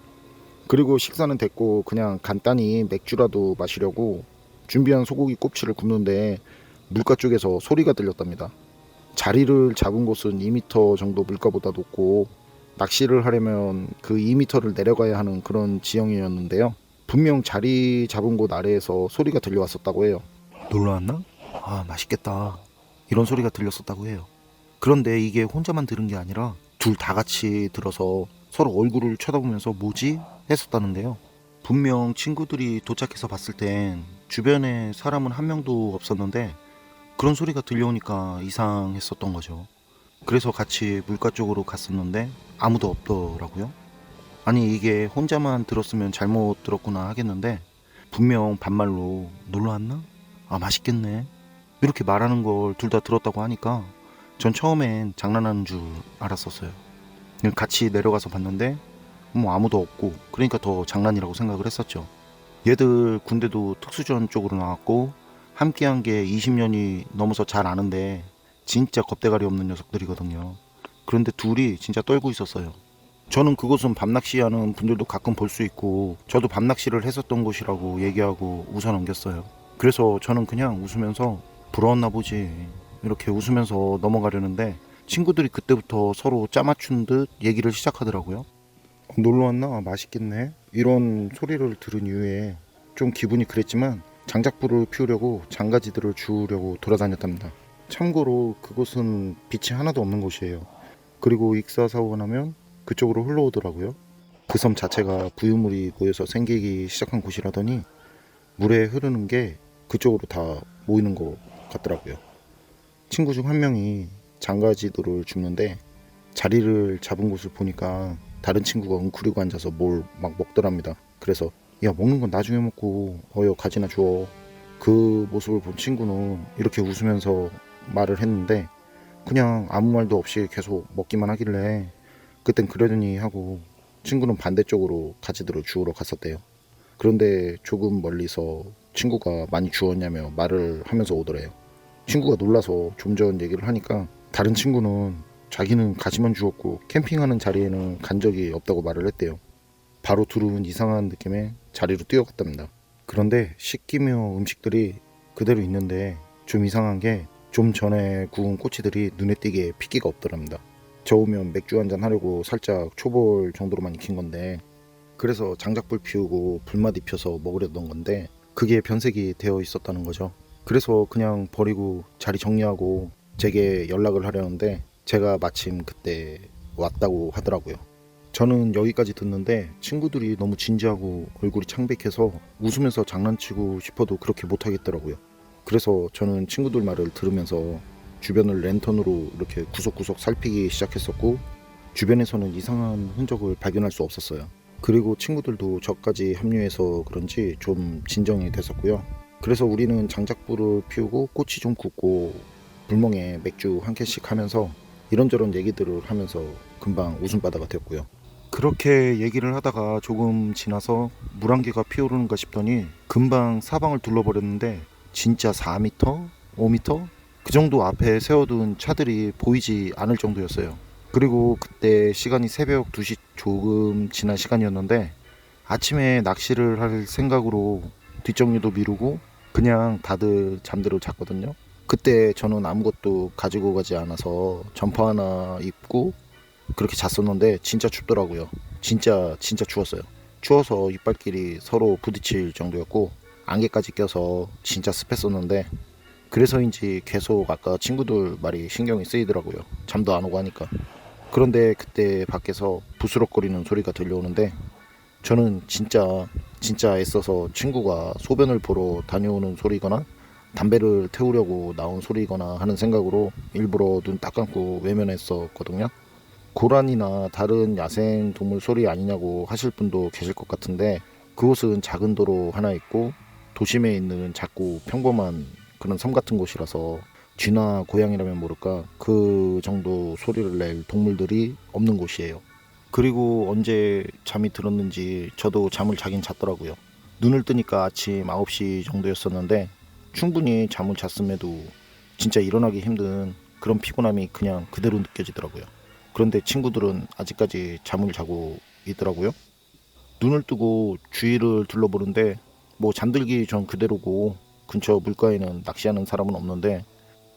그리고 식사는 됐고 그냥 간단히 맥주라도 마시려고 준비한 소고기 꼽치를 굽는데 물가 쪽에서 소리가 들렸답니다. 자리를 잡은 곳은 2m 정도 물가보다 높고 낚시를 하려면 그 2m를 내려가야 하는 그런 지형이었는데요. 분명 자리 잡은 곳 아래에서 소리가 들려왔었다고 해요. 놀러 왔나? 아 맛있겠다. 이런 소리가 들렸었다고 해요. 그런데 이게 혼자만 들은 게 아니라 둘 다 같이 들어서 서로 얼굴을 쳐다보면서 뭐지? 했었다는데요. 분명 친구들이 도착해서 봤을 땐 주변에 사람은 한 명도 없었는데 그런 소리가 들려오니까 이상했었던 거죠. 그래서 같이 물가 쪽으로 갔었는데 아무도 없더라고요. 아니 이게 혼자만 들었으면 잘못 들었구나 하겠는데 분명 반말로 놀러 왔나? 아 맛있겠네. 이렇게 말하는 걸 둘 다 들었다고 하니까 전 처음엔 장난하는 줄 알았었어요. 같이 내려가서 봤는데 뭐 아무도 없고 그러니까 더 장난이라고 생각을 했었죠. 얘들 군대도 특수전 쪽으로 나왔고 함께한 게 20년이 넘어서 잘 아는데 진짜 겁대가리 없는 녀석들이거든요. 그런데 둘이 진짜 떨고 있었어요. 저는 그곳은 밤낚시하는 분들도 가끔 볼 수 있고 저도 밤낚시를 했었던 곳이라고 얘기하고 웃어 넘겼어요. 그래서 저는 그냥 웃으면서 부러웠나 보지 이렇게 웃으면서 넘어가려는데 친구들이 그때부터 서로 짜맞춘 듯 얘기를 시작하더라고요. 놀러 왔나? 아, 맛있겠네. 이런 소리를 들은 이후에 좀 기분이 그랬지만 장작불을 피우려고 장가지들을 주우려고 돌아다녔답니다. 참고로 그곳은 빛이 하나도 없는 곳이에요. 그리고 익사사고가 나면 그쪽으로 흘러오더라고요. 그 섬 자체가 부유물이 모여서 생기기 시작한 곳이라더니 물에 흐르는 게 그쪽으로 다 모이는 것 같더라고요. 친구 중 한 명이 장가지들을 줍는데 자리를 잡은 곳을 보니까 다른 친구가 웅크리고 앉아서 뭘 막 먹더랍니다. 그래서 야, 먹는 건 나중에 먹고 어여 가지나 줘. 그 모습을 본 친구는 이렇게 웃으면서 말을 했는데 그냥 아무 말도 없이 계속 먹기만 하길래 그땐 그러려니 하고 친구는 반대쪽으로 가지들을 주우러 갔었대요. 그런데 조금 멀리서 친구가 많이 주웠냐며 말을 하면서 오더래요. 친구가 놀라서 좀 전 얘기를 하니까 다른 친구는 자기는 가지만 주웠고 캠핑하는 자리에는 간 적이 없다고 말을 했대요. 바로 두른 이상한 느낌에 자리로 뛰어갔답니다. 그런데 식기며 음식들이 그대로 있는데 좀 이상한 게 좀 전에 구운 꼬치들이 눈에 띄게 핏기가 없더랍니다. 저으면 맥주 한잔 하려고 살짝 초벌 정도로만 익힌 건데 그래서 장작불 피우고 불맛 입혀서 먹으려던 건데 그게 변색이 되어 있었다는 거죠. 그래서 그냥 버리고 자리 정리하고 제게 연락을 하려는데 제가 마침 그때 왔다고 하더라고요. 저는 여기까지 듣는데 친구들이 너무 진지하고 얼굴이 창백해서 웃으면서 장난치고 싶어도 그렇게 못하겠더라고요. 그래서 저는 친구들 말을 들으면서 주변을 랜턴으로 이렇게 구석구석 살피기 시작했었고 주변에서는 이상한 흔적을 발견할 수 없었어요. 그리고 친구들도 저까지 합류해서 그런지 좀 진정이 됐었고요. 그래서 우리는 장작불을 피우고 꽃이 좀 굽고 불멍에 맥주 한 캔씩 하면서 이런저런 얘기들을 하면서 금방 웃음바다가 됐고요. 그렇게 얘기를 하다가 조금 지나서 물 한 개가 피어오르는가 싶더니 금방 사방을 둘러버렸는데 진짜 4m? 5m? 그 정도 앞에 세워둔 차들이 보이지 않을 정도였어요. 그리고 그때 시간이 새벽 2시 조금 지난 시간이었는데 아침에 낚시를 할 생각으로 뒷정리도 미루고 그냥 다들 잠들어 잤거든요. 그때 저는 아무것도 가지고 가지 않아서 점퍼 하나 입고 그렇게 잤었는데 진짜 춥더라고요. 진짜 추웠어요. 추워서 이빨끼리 서로 부딪힐 정도였고 안개까지 껴서 진짜 습했었는데 그래서인지 계속 아까 친구들 말이 신경이 쓰이더라고요. 잠도 안 오고 하니까. 그런데 그때 밖에서 부스럭거리는 소리가 들려오는데 저는 진짜 애써서 친구가 소변을 보러 다녀오는 소리거나 담배를 태우려고 나온 소리거나 하는 생각으로 일부러 눈 딱 감고 외면했었거든요. 고란이나 다른 야생 동물 소리 아니냐고 하실 분도 계실 것 같은데 그곳은 작은 도로 하나 있고 도심에 있는 작고 평범한 그런 섬 같은 곳이라서 쥐나 고양이라면 모를까 그 정도 소리를 낼 동물들이 없는 곳이에요. 그리고 언제 잠이 들었는지 저도 잠을 자긴 잤더라고요. 눈을 뜨니까 아침 9시 정도였었는데 충분히 잠을 잤음에도 진짜 일어나기 힘든 그런 피곤함이 그냥 그대로 느껴지더라고요. 그런데 친구들은 아직까지 잠을 자고 있더라고요. 눈을 뜨고 주위를 둘러보는데 뭐 잠들기 전 그대로고 근처 물가에는 낚시하는 사람은 없는데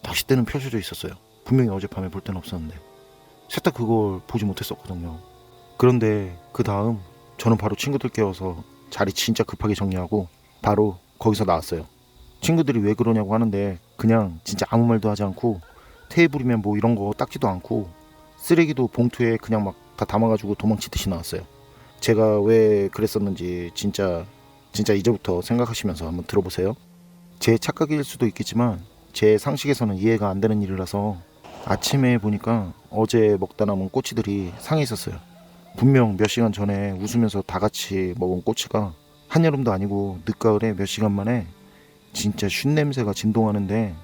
낚싯대는 펴져져 있었어요. 분명히 어젯밤에 볼 때는 없었는데 셋 다 그걸 보지 못했었거든요. 그런데 그 다음 저는 바로 친구들 깨워서 자리 진짜 급하게 정리하고 바로 거기서 나왔어요. 친구들이 왜 그러냐고 하는데 그냥 진짜 아무 말도 하지 않고 테이블이면 뭐 이런 거 닦지도 않고 쓰레기도 봉투에 그냥 막 다 담아가지고 도망치듯이 나왔어요. 제가 왜 그랬었는지 진짜 이제부터 생각하시면서 한번 들어보세요. 제 착각일 수도 있겠지만 제 상식에서는 이해가 안 되는 일이라서 아침에 보니까 어제 먹다 남은 꼬치들이 상해 있었어요. 분명 몇 시간 전에 웃으면서 다 같이 먹은 꼬치가 한여름도 아니고 늦가을에 몇 시간 만에 진짜 쉰 냄새가 진동하는데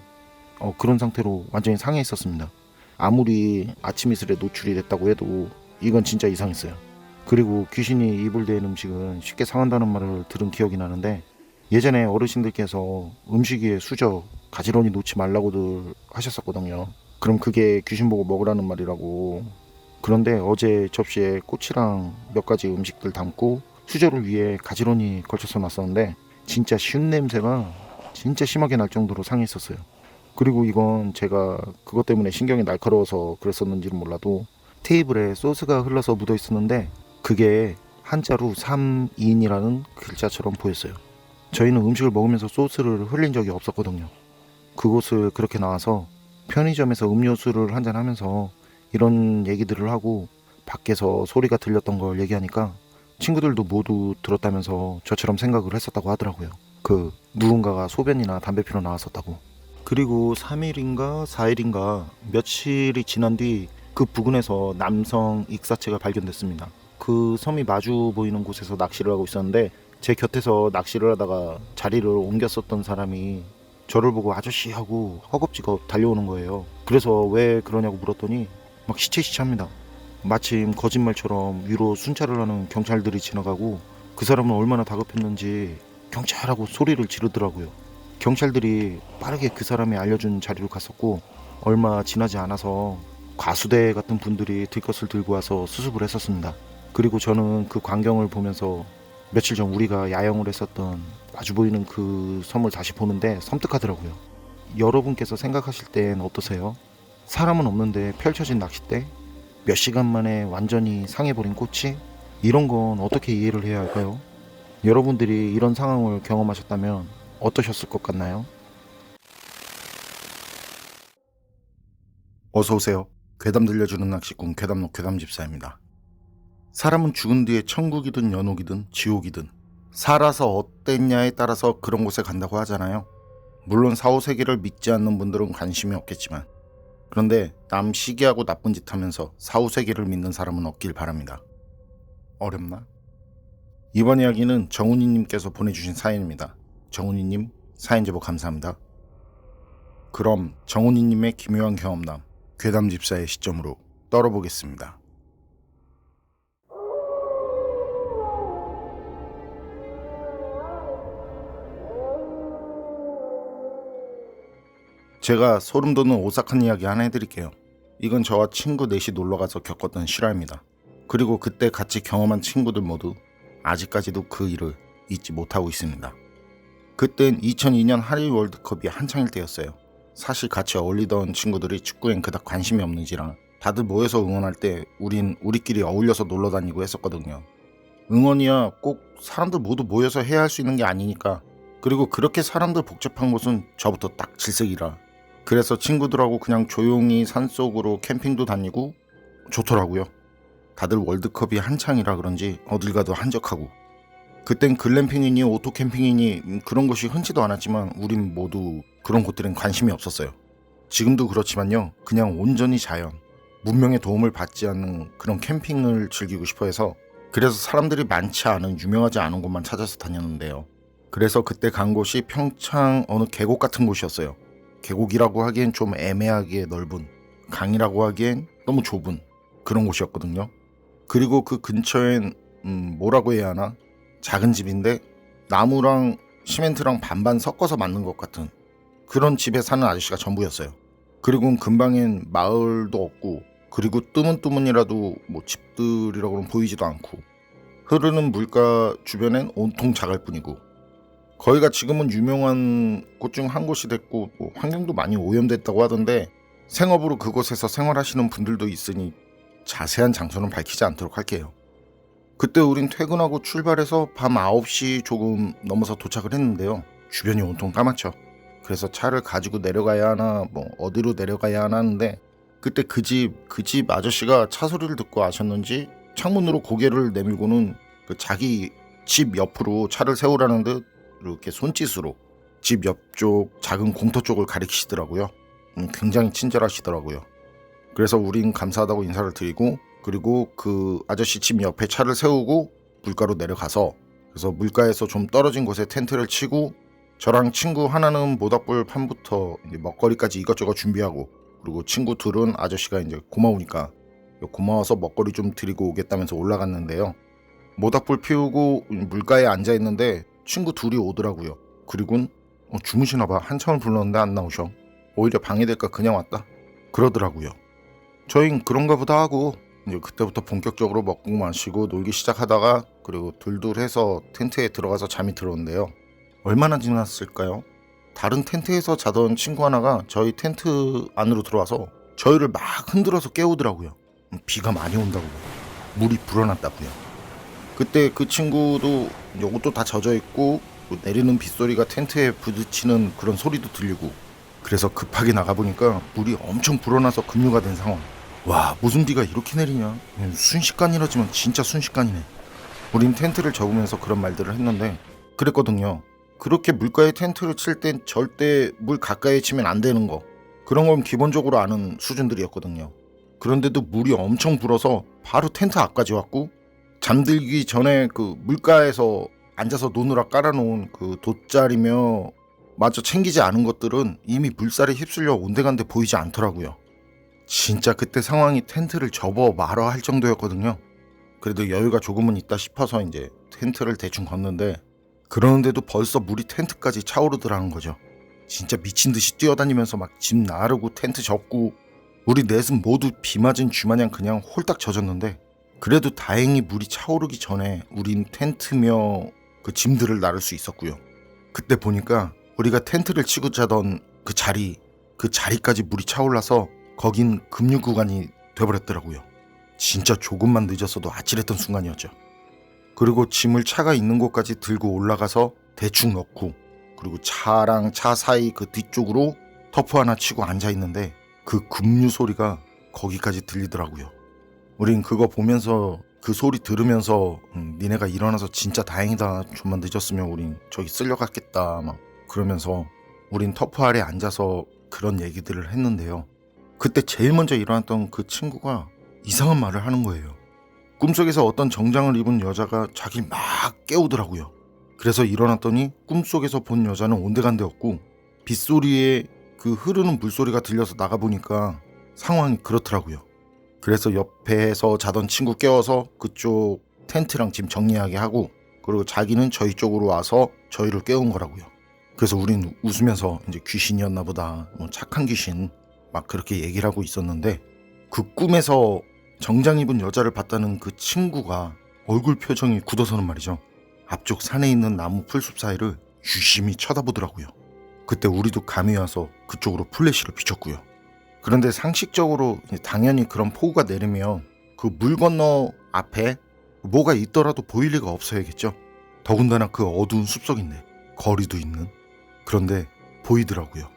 그런 상태로 완전히 상해 있었습니다. 아무리 아침 이슬에 노출이 됐다고 해도 이건 진짜 이상했어요. 그리고 귀신이 이불 대는 음식은 쉽게 상한다는 말을 들은 기억이 나는데 예전에 어르신들께서 음식 위에 수저, 가지런히 놓지 말라고들 하셨었거든요. 그럼 그게 귀신 보고 먹으라는 말이라고. 그런데 어제 접시에 꼬치랑 몇 가지 음식들 담고 수저를 위에 가지런히 걸쳐서 놨었는데 진짜 쉬운 냄새가 진짜 심하게 날 정도로 상했었어요. 그리고 이건 제가 그것 때문에 신경이 날카로워서 그랬었는지는 몰라도 테이블에 소스가 흘러서 묻어 있었는데 그게 한자로 3인이라는 글자처럼 보였어요. 저희는 음식을 먹으면서 소스를 흘린 적이 없었거든요. 그곳을 그렇게 나와서 편의점에서 음료수를 한잔 하면서 이런 얘기들을 하고 밖에서 소리가 들렸던 걸 얘기하니까 친구들도 모두 들었다면서 저처럼 생각을 했었다고 하더라고요. 그 누군가가 소변이나 담배 피러 나왔었다고. 그리고 3일인가 4일인가 며칠이 지난 뒤 그 부근에서 남성 익사체가 발견됐습니다. 그 섬이 마주 보이는 곳에서 낚시를 하고 있었는데 제 곁에서 낚시를 하다가 자리를 옮겼었던 사람이 저를 보고 아저씨 하고 허겁지겁 달려오는 거예요. 그래서 왜 그러냐고 물었더니 막 시체시체합니다. 마침 거짓말처럼 위로 순찰을 하는 경찰들이 지나가고 그 사람은 얼마나 다급했는지 경찰하고 소리를 지르더라고요. 경찰들이 빠르게 그 사람이 알려준 자리로 갔었고 얼마 지나지 않아서 과수대 같은 분들이 들것을 들고 와서 수습을 했었습니다. 그리고 저는 그 광경을 보면서 며칠 전 우리가 야영을 했었던 마주 보이는 그 섬을 다시 보는데 섬뜩하더라고요. 여러분께서 생각하실 땐 어떠세요? 사람은 없는데 펼쳐진 낚싯대? 몇 시간 만에 완전히 상해버린 꼬치? 이런 건 어떻게 이해를 해야 할까요? 여러분들이 이런 상황을 경험하셨다면 어떠셨을 것 같나요? 어서오세요. 괴담 들려주는 낚시꾼 괴담록 괴담집사입니다. 사람은 죽은 뒤에 천국이든 연옥이든 지옥이든 살아서 어땠냐에 따라서 그런 곳에 간다고 하잖아요. 물론 사후세계를 믿지 않는 분들은 관심이 없겠지만 그런데 남 시기하고 나쁜 짓 하면서 사후세계를 믿는 사람은 없길 바랍니다. 어렵나? 이번 이야기는 정훈이님께서 보내주신 사연입니다. 정훈이님 사연 제보 감사합니다. 그럼 정훈이님의 기묘한 경험담 괴담집사의 시점으로 떨어보겠습니다. 제가 소름 돋는 오싹한 이야기 하나 해드릴게요. 이건 저와 친구 넷이 놀러가서 겪었던 실화입니다. 그리고 그때 같이 경험한 친구들 모두 아직까지도 그 일을 잊지 못하고 있습니다. 그땐 2002년 한일 월드컵이 한창일 때였어요. 사실 같이 어울리던 친구들이 축구엔 그닥 관심이 없는지라 다들 모여서 응원할 때 우린 우리끼리 어울려서 놀러 다니고 했었거든요. 응원이야 꼭 사람들 모두 모여서 해야 할 수 있는 게 아니니까. 그리고 그렇게 사람들 복잡한 곳은 저부터 딱 질색이라. 그래서 친구들하고 그냥 조용히 산속으로 캠핑도 다니고 좋더라고요. 다들 월드컵이 한창이라 그런지 어딜 가도 한적하고 그땐 글램핑이니 오토캠핑이니 그런 것이 흔치도 않았지만 우린 모두 그런 곳들엔 관심이 없었어요. 지금도 그렇지만요. 그냥 온전히 자연, 문명의 도움을 받지 않는 그런 캠핑을 즐기고 싶어 해서 그래서 사람들이 많지 않은 유명하지 않은 곳만 찾아서 다녔는데요. 그래서 그때 간 곳이 평창 어느 계곡 같은 곳이었어요. 계곡이라고 하기엔 좀 애매하게 넓은, 강이라고 하기엔 너무 좁은 그런 곳이었거든요. 그리고 그 근처엔 뭐라고 해야 하나? 작은 집인데 나무랑 시멘트랑 반반 섞어서 만든 것 같은 그런 집에 사는 아저씨가 전부였어요. 그리고 근방엔 마을도 없고 그리고 뜨문뜨문이라도 뭐 집들이라고는 보이지도 않고 흐르는 물가 주변엔 온통 자갈뿐이고 거기가 지금은 유명한 곳 중 한 곳이 됐고 뭐 환경도 많이 오염됐다고 하던데 생업으로 그곳에서 생활하시는 분들도 있으니 자세한 장소는 밝히지 않도록 할게요. 그때 우린 퇴근하고 출발해서 밤 9시 조금 넘어서 도착을 했는데요. 주변이 온통 까맣죠. 그래서 차를 가지고 내려가야 하나 뭐 어디로 내려가야 하나 하는데 그때 그 집 아저씨가 차 소리를 듣고 아셨는지 창문으로 고개를 내밀고는 그 자기 집 옆으로 차를 세우라는 듯 이렇게 손짓으로 집 옆쪽 작은 공터 쪽을 가리키시더라고요. 굉장히 친절하시더라고요. 그래서 우린 감사하다고 인사를 드리고 그리고 그 아저씨 집 옆에 차를 세우고 물가로 내려가서 그래서 물가에서 좀 떨어진 곳에 텐트를 치고 저랑 친구 하나는 모닥불 판부터 먹거리까지 이것저것 준비하고 그리고 친구 둘은 아저씨가 이제 고마우니까 고마워서 먹거리 좀 드리고 오겠다면서 올라갔는데요. 모닥불 피우고 물가에 앉아 있는데 친구 둘이 오더라고요. 그리고는 주무시나 봐. 한참을 불렀는데 안 나오셔. 오히려 방해될까 그냥 왔다. 그러더라고요. 저흰 그런가 보다 하고 이제 그때부터 본격적으로 먹고 마시고 놀기 시작하다가 그리고 둘둘해서 텐트에 들어가서 잠이 들었는데요. 얼마나 지났을까요? 다른 텐트에서 자던 친구 하나가 저희 텐트 안으로 들어와서 저희를 막 흔들어서 깨우더라고요. 비가 많이 온다고 물이 불어났다고요. 그때 그 친구도 이제 옷도 다 젖어 있고 내리는 빗소리가 텐트에 부딪히는 그런 소리도 들리고 그래서 급하게 나가보니까 물이 엄청 불어나서 급류가 된 상황. 와, 무슨 비가 이렇게 내리냐. 순식간이라지만 진짜 순식간이네. 우린 텐트를 접으면서 그런 말들을 했는데 그랬거든요. 그렇게 물가에 텐트를 칠 땐 절대 물 가까이에 치면 안 되는 거 그런 건 기본적으로 아는 수준들이었거든요. 그런데도 물이 엄청 불어서 바로 텐트 앞까지 왔고 잠들기 전에 그 물가에서 앉아서 노느라 깔아놓은 그 돗자리며 마저 챙기지 않은 것들은 이미 물살에 휩쓸려 온데간데 보이지 않더라고요. 진짜 그때 상황이 텐트를 접어 말아 할 정도였거든요. 그래도 여유가 조금은 있다 싶어서 이제 텐트를 대충 걷는데, 그러는데도 벌써 물이 텐트까지 차오르더라는 거죠. 진짜 미친 듯이 뛰어다니면서 막 짐 나르고 텐트 접고, 우리 넷은 모두 비 맞은 쥐마냥 그냥 홀딱 젖었는데, 그래도 다행히 물이 차오르기 전에 우린 텐트며 그 짐들을 나를 수 있었고요. 그때 보니까 우리가 텐트를 치고 자던 그 자리까지 물이 차올라서 거긴 급류 구간이 돼버렸더라고요. 진짜 조금만 늦었어도 아찔했던 순간이었죠. 그리고 짐을 차가 있는 곳까지 들고 올라가서 대충 넣고, 그리고 차랑 차 사이 그 뒤쪽으로 터프 하나 치고 앉아있는데 그 급류 소리가 거기까지 들리더라고요. 우린 그거 보면서 그 소리 들으면서 니네가 일어나서 진짜 다행이다, 좀만 늦었으면 우린 저기 쓸려갔겠다 막 그러면서 우린 터프 아래 앉아서 그런 얘기들을 했는데요. 그때 제일 먼저 일어났던 그 친구가 이상한 말을 하는 거예요. 꿈속에서 어떤 정장을 입은 여자가 자기를 막 깨우더라고요. 그래서 일어났더니 꿈속에서 본 여자는 온데간데 없고 빗소리에 그 흐르는 물소리가 들려서 나가보니까 상황이 그렇더라고요. 그래서 옆에서 자던 친구 깨워서 그쪽 텐트랑 짐 정리하게 하고, 그리고 자기는 저희 쪽으로 와서 저희를 깨운 거라고요. 그래서 우린 웃으면서 이제 귀신이었나 보다, 뭐 착한 귀신 막 그렇게 얘기를 하고 있었는데, 그 꿈에서 정장 입은 여자를 봤다는 그 친구가 얼굴 표정이 굳어서는 말이죠, 앞쪽 산에 있는 나무 풀숲 사이를 유심히 쳐다보더라고요. 그때 우리도 감이 와서 그쪽으로 플래시를 비췄고요. 그런데 상식적으로 당연히 그런 폭우가 내리면 그 물 건너 앞에 뭐가 있더라도 보일 리가 없어야겠죠. 더군다나 그 어두운 숲속인데 거리도 있는. 그런데 보이더라고요.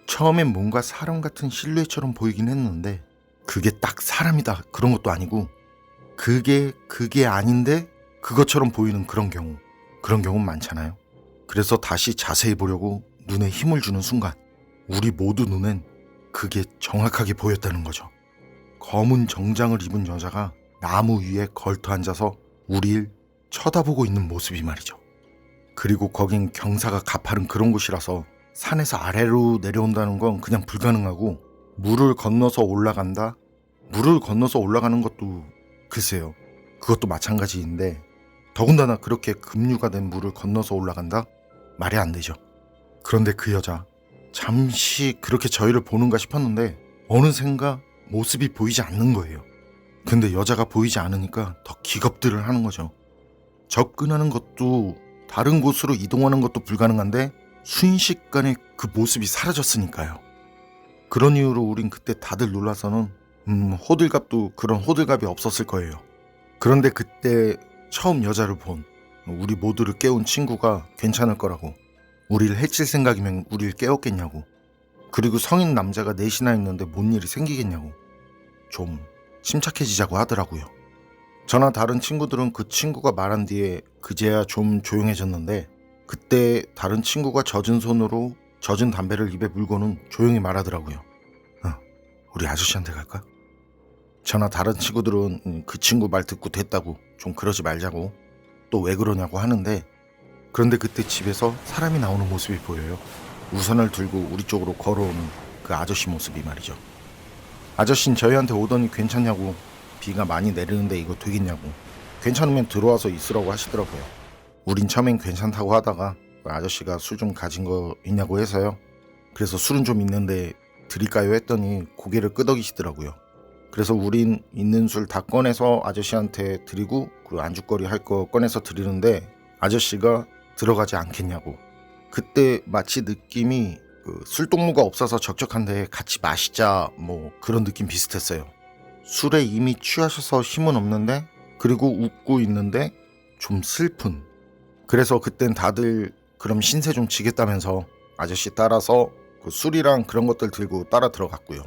처음엔 뭔가 사람 같은 실루엣처럼 보이긴 했는데 그게 딱 사람이다 그런 것도 아니고, 그게 아닌데 그것처럼 보이는 그런 경우는 많잖아요. 그래서 다시 자세히 보려고 눈에 힘을 주는 순간 우리 모두 눈엔 그게 정확하게 보였다는 거죠. 검은 정장을 입은 여자가 나무 위에 걸터 앉아서 우릴 쳐다보고 있는 모습이 말이죠. 그리고 거긴 경사가 가파른 그런 곳이라서 산에서 아래로 내려온다는 건 그냥 불가능하고, 물을 건너서 올라간다? 물을 건너서 올라가는 것도 글쎄요, 그것도 마찬가지인데, 더군다나 그렇게 급류가 된 물을 건너서 올라간다? 말이 안 되죠. 그런데 그 여자 잠시 그렇게 저희를 보는가 싶었는데 어느샌가 모습이 보이지 않는 거예요. 근데 여자가 보이지 않으니까 더 기겁들을 하는 거죠. 접근하는 것도 다른 곳으로 이동하는 것도 불가능한데 순식간에 그 모습이 사라졌으니까요. 그런 이유로 우린 그때 다들 놀라서는 호들갑도 그런 호들갑이 없었을 거예요. 그런데 그때 처음 여자를 본 우리 모두를 깨운 친구가 괜찮을 거라고, 우리를 해칠 생각이면 우리를 깨웠겠냐고, 그리고 성인 남자가 넷이나 있는데 뭔 일이 생기겠냐고 좀 침착해지자고 하더라고요. 저나 다른 친구들은 그 친구가 말한 뒤에 그제야 좀 조용해졌는데, 그때 다른 친구가 젖은 손으로 젖은 담배를 입에 물고는 조용히 말하더라고요. 우리 아저씨한테 갈까? 저나 다른 친구들은 그 친구 말 듣고 됐다고 좀 그러지 말자고, 또 왜 그러냐고 하는데, 그런데 그때 집에서 사람이 나오는 모습이 보여요. 우산을 들고 우리 쪽으로 걸어오는 그 아저씨 모습이 말이죠. 아저씨는 저희한테 오더니 괜찮냐고, 비가 많이 내리는데 이거 되겠냐고, 괜찮으면 들어와서 있으라고 하시더라고요. 우린 처음엔 괜찮다고 하다가 그 아저씨가 술 좀 가진 거 있냐고 해서요. 그래서 술은 좀 있는데 드릴까요 했더니 고개를 끄덕이시더라고요. 그래서 우린 있는 술 다 꺼내서 아저씨한테 드리고, 그 안주거리 할 거 꺼내서 드리는데 아저씨가 들어가지 않겠냐고. 그때 마치 느낌이 그 술동무가 없어서 적적한데 같이 마시자 뭐 그런 느낌 비슷했어요. 술에 이미 취하셔서 힘은 없는데, 그리고 웃고 있는데 좀 슬픈. 그래서 그땐 다들 그럼 신세 좀 지겠다면서 아저씨 따라서 그 술이랑 그런 것들 들고 따라 들어갔고요.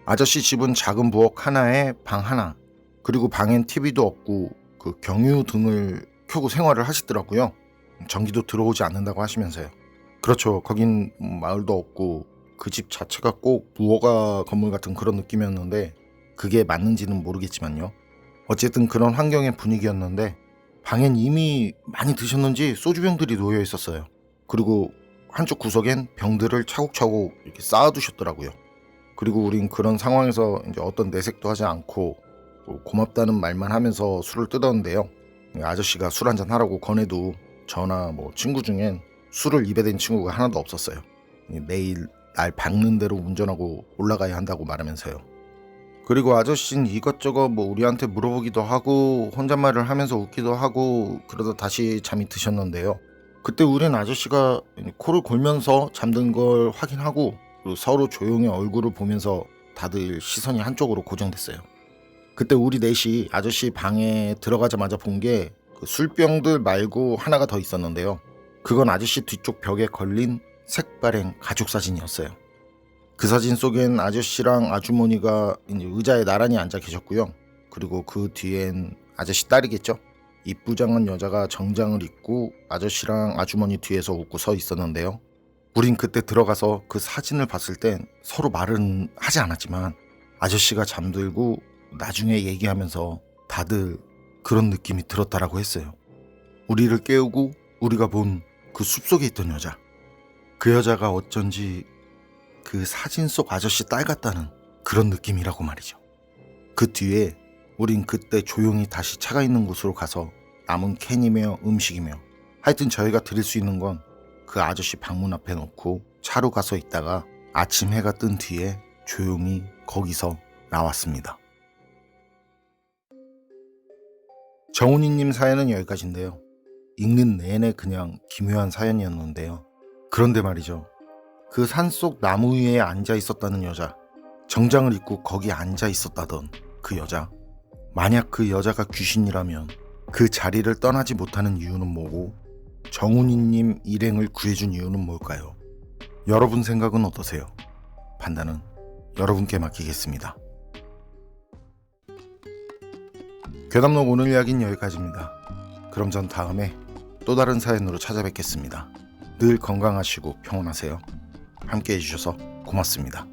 아저씨 집은 작은 부엌 하나에 방 하나, 그리고 방엔 TV도 없고 그 경유등을 켜고 생활을 하시더라고요. 전기도 들어오지 않는다고 하시면서요. 그렇죠. 거긴 마을도 없고 그 집 자체가 꼭 무허가 건물 같은 그런 느낌이었는데 그게 맞는지는 모르겠지만요. 어쨌든 그런 환경의 분위기였는데 방엔 이미 많이 드셨는지 소주병들이 놓여 있었어요. 그리고 한쪽 구석엔 병들을 차곡차곡 이렇게 쌓아두셨더라고요. 그리고 우린 그런 상황에서 이제 어떤 내색도 하지 않고 고맙다는 말만 하면서 술을 뜯었는데요. 아저씨가 술 한잔 하라고 권해도 저나 친구 중엔 술을 입에 댄 친구가 하나도 없었어요. 내일 날 박는 대로 운전하고 올라가야 한다고 말하면서요. 그리고 아저씨는 이것저것 우리한테 물어보기도 하고 혼잣말을 하면서 웃기도 하고 그러다 다시 잠이 드셨는데요. 그때 우린 아저씨가 코를 골면서 잠든 걸 확인하고 그리고 서로 조용히 얼굴을 보면서 다들 시선이 한쪽으로 고정됐어요. 그때 우리 넷이 아저씨 방에 들어가자마자 본 게 술병들 말고 하나가 더 있었는데요. 그건 아저씨 뒤쪽 벽에 걸린 색발행 가족 사진이었어요. 그 사진 속엔 아저씨랑 아주머니가 의자에 나란히 앉아 계셨고요. 그리고 그 뒤엔 아저씨 딸이겠죠. 이쁘장한 여자가 정장을 입고 아저씨랑 아주머니 뒤에서 웃고 서 있었는데요. 우린 그때 들어가서 그 사진을 봤을 땐 서로 말은 하지 않았지만 아저씨가 잠들고 나중에 얘기하면서 다들 그런 느낌이 들었다라고 했어요. 우리를 깨우고 우리가 본 그 숲속에 있던 여자. 그 여자가 어쩐지 그 사진 속 아저씨 딸 같다는 그런 느낌이라고 말이죠. 그 뒤에 우린 그때 조용히 다시 차가 있는 곳으로 가서 남은 캔이며 음식이며 하여튼 저희가 드릴 수 있는 건 그 아저씨 방문 앞에 놓고 차로 가서 있다가 아침 해가 뜬 뒤에 조용히 거기서 나왔습니다. 정훈이님 사연은 여기까지인데요. 읽는 내내 그냥 기묘한 사연이었는데요. 그런데 말이죠. 그 산속 나무 위에 앉아 있었다는 여자, 정장을 입고 거기 앉아 있었다던 그 여자, 만약 그 여자가 귀신이라면 그 자리를 떠나지 못하는 이유는 뭐고 정훈이님 일행을 구해준 이유는 뭘까요? 여러분 생각은 어떠세요? 판단은 여러분께 맡기겠습니다. 괴담록 오늘 이야기는 여기까지입니다. 그럼 전 다음에 또 다른 사연으로 찾아뵙겠습니다. 늘 건강하시고 평온하세요. 함께 해주셔서 고맙습니다.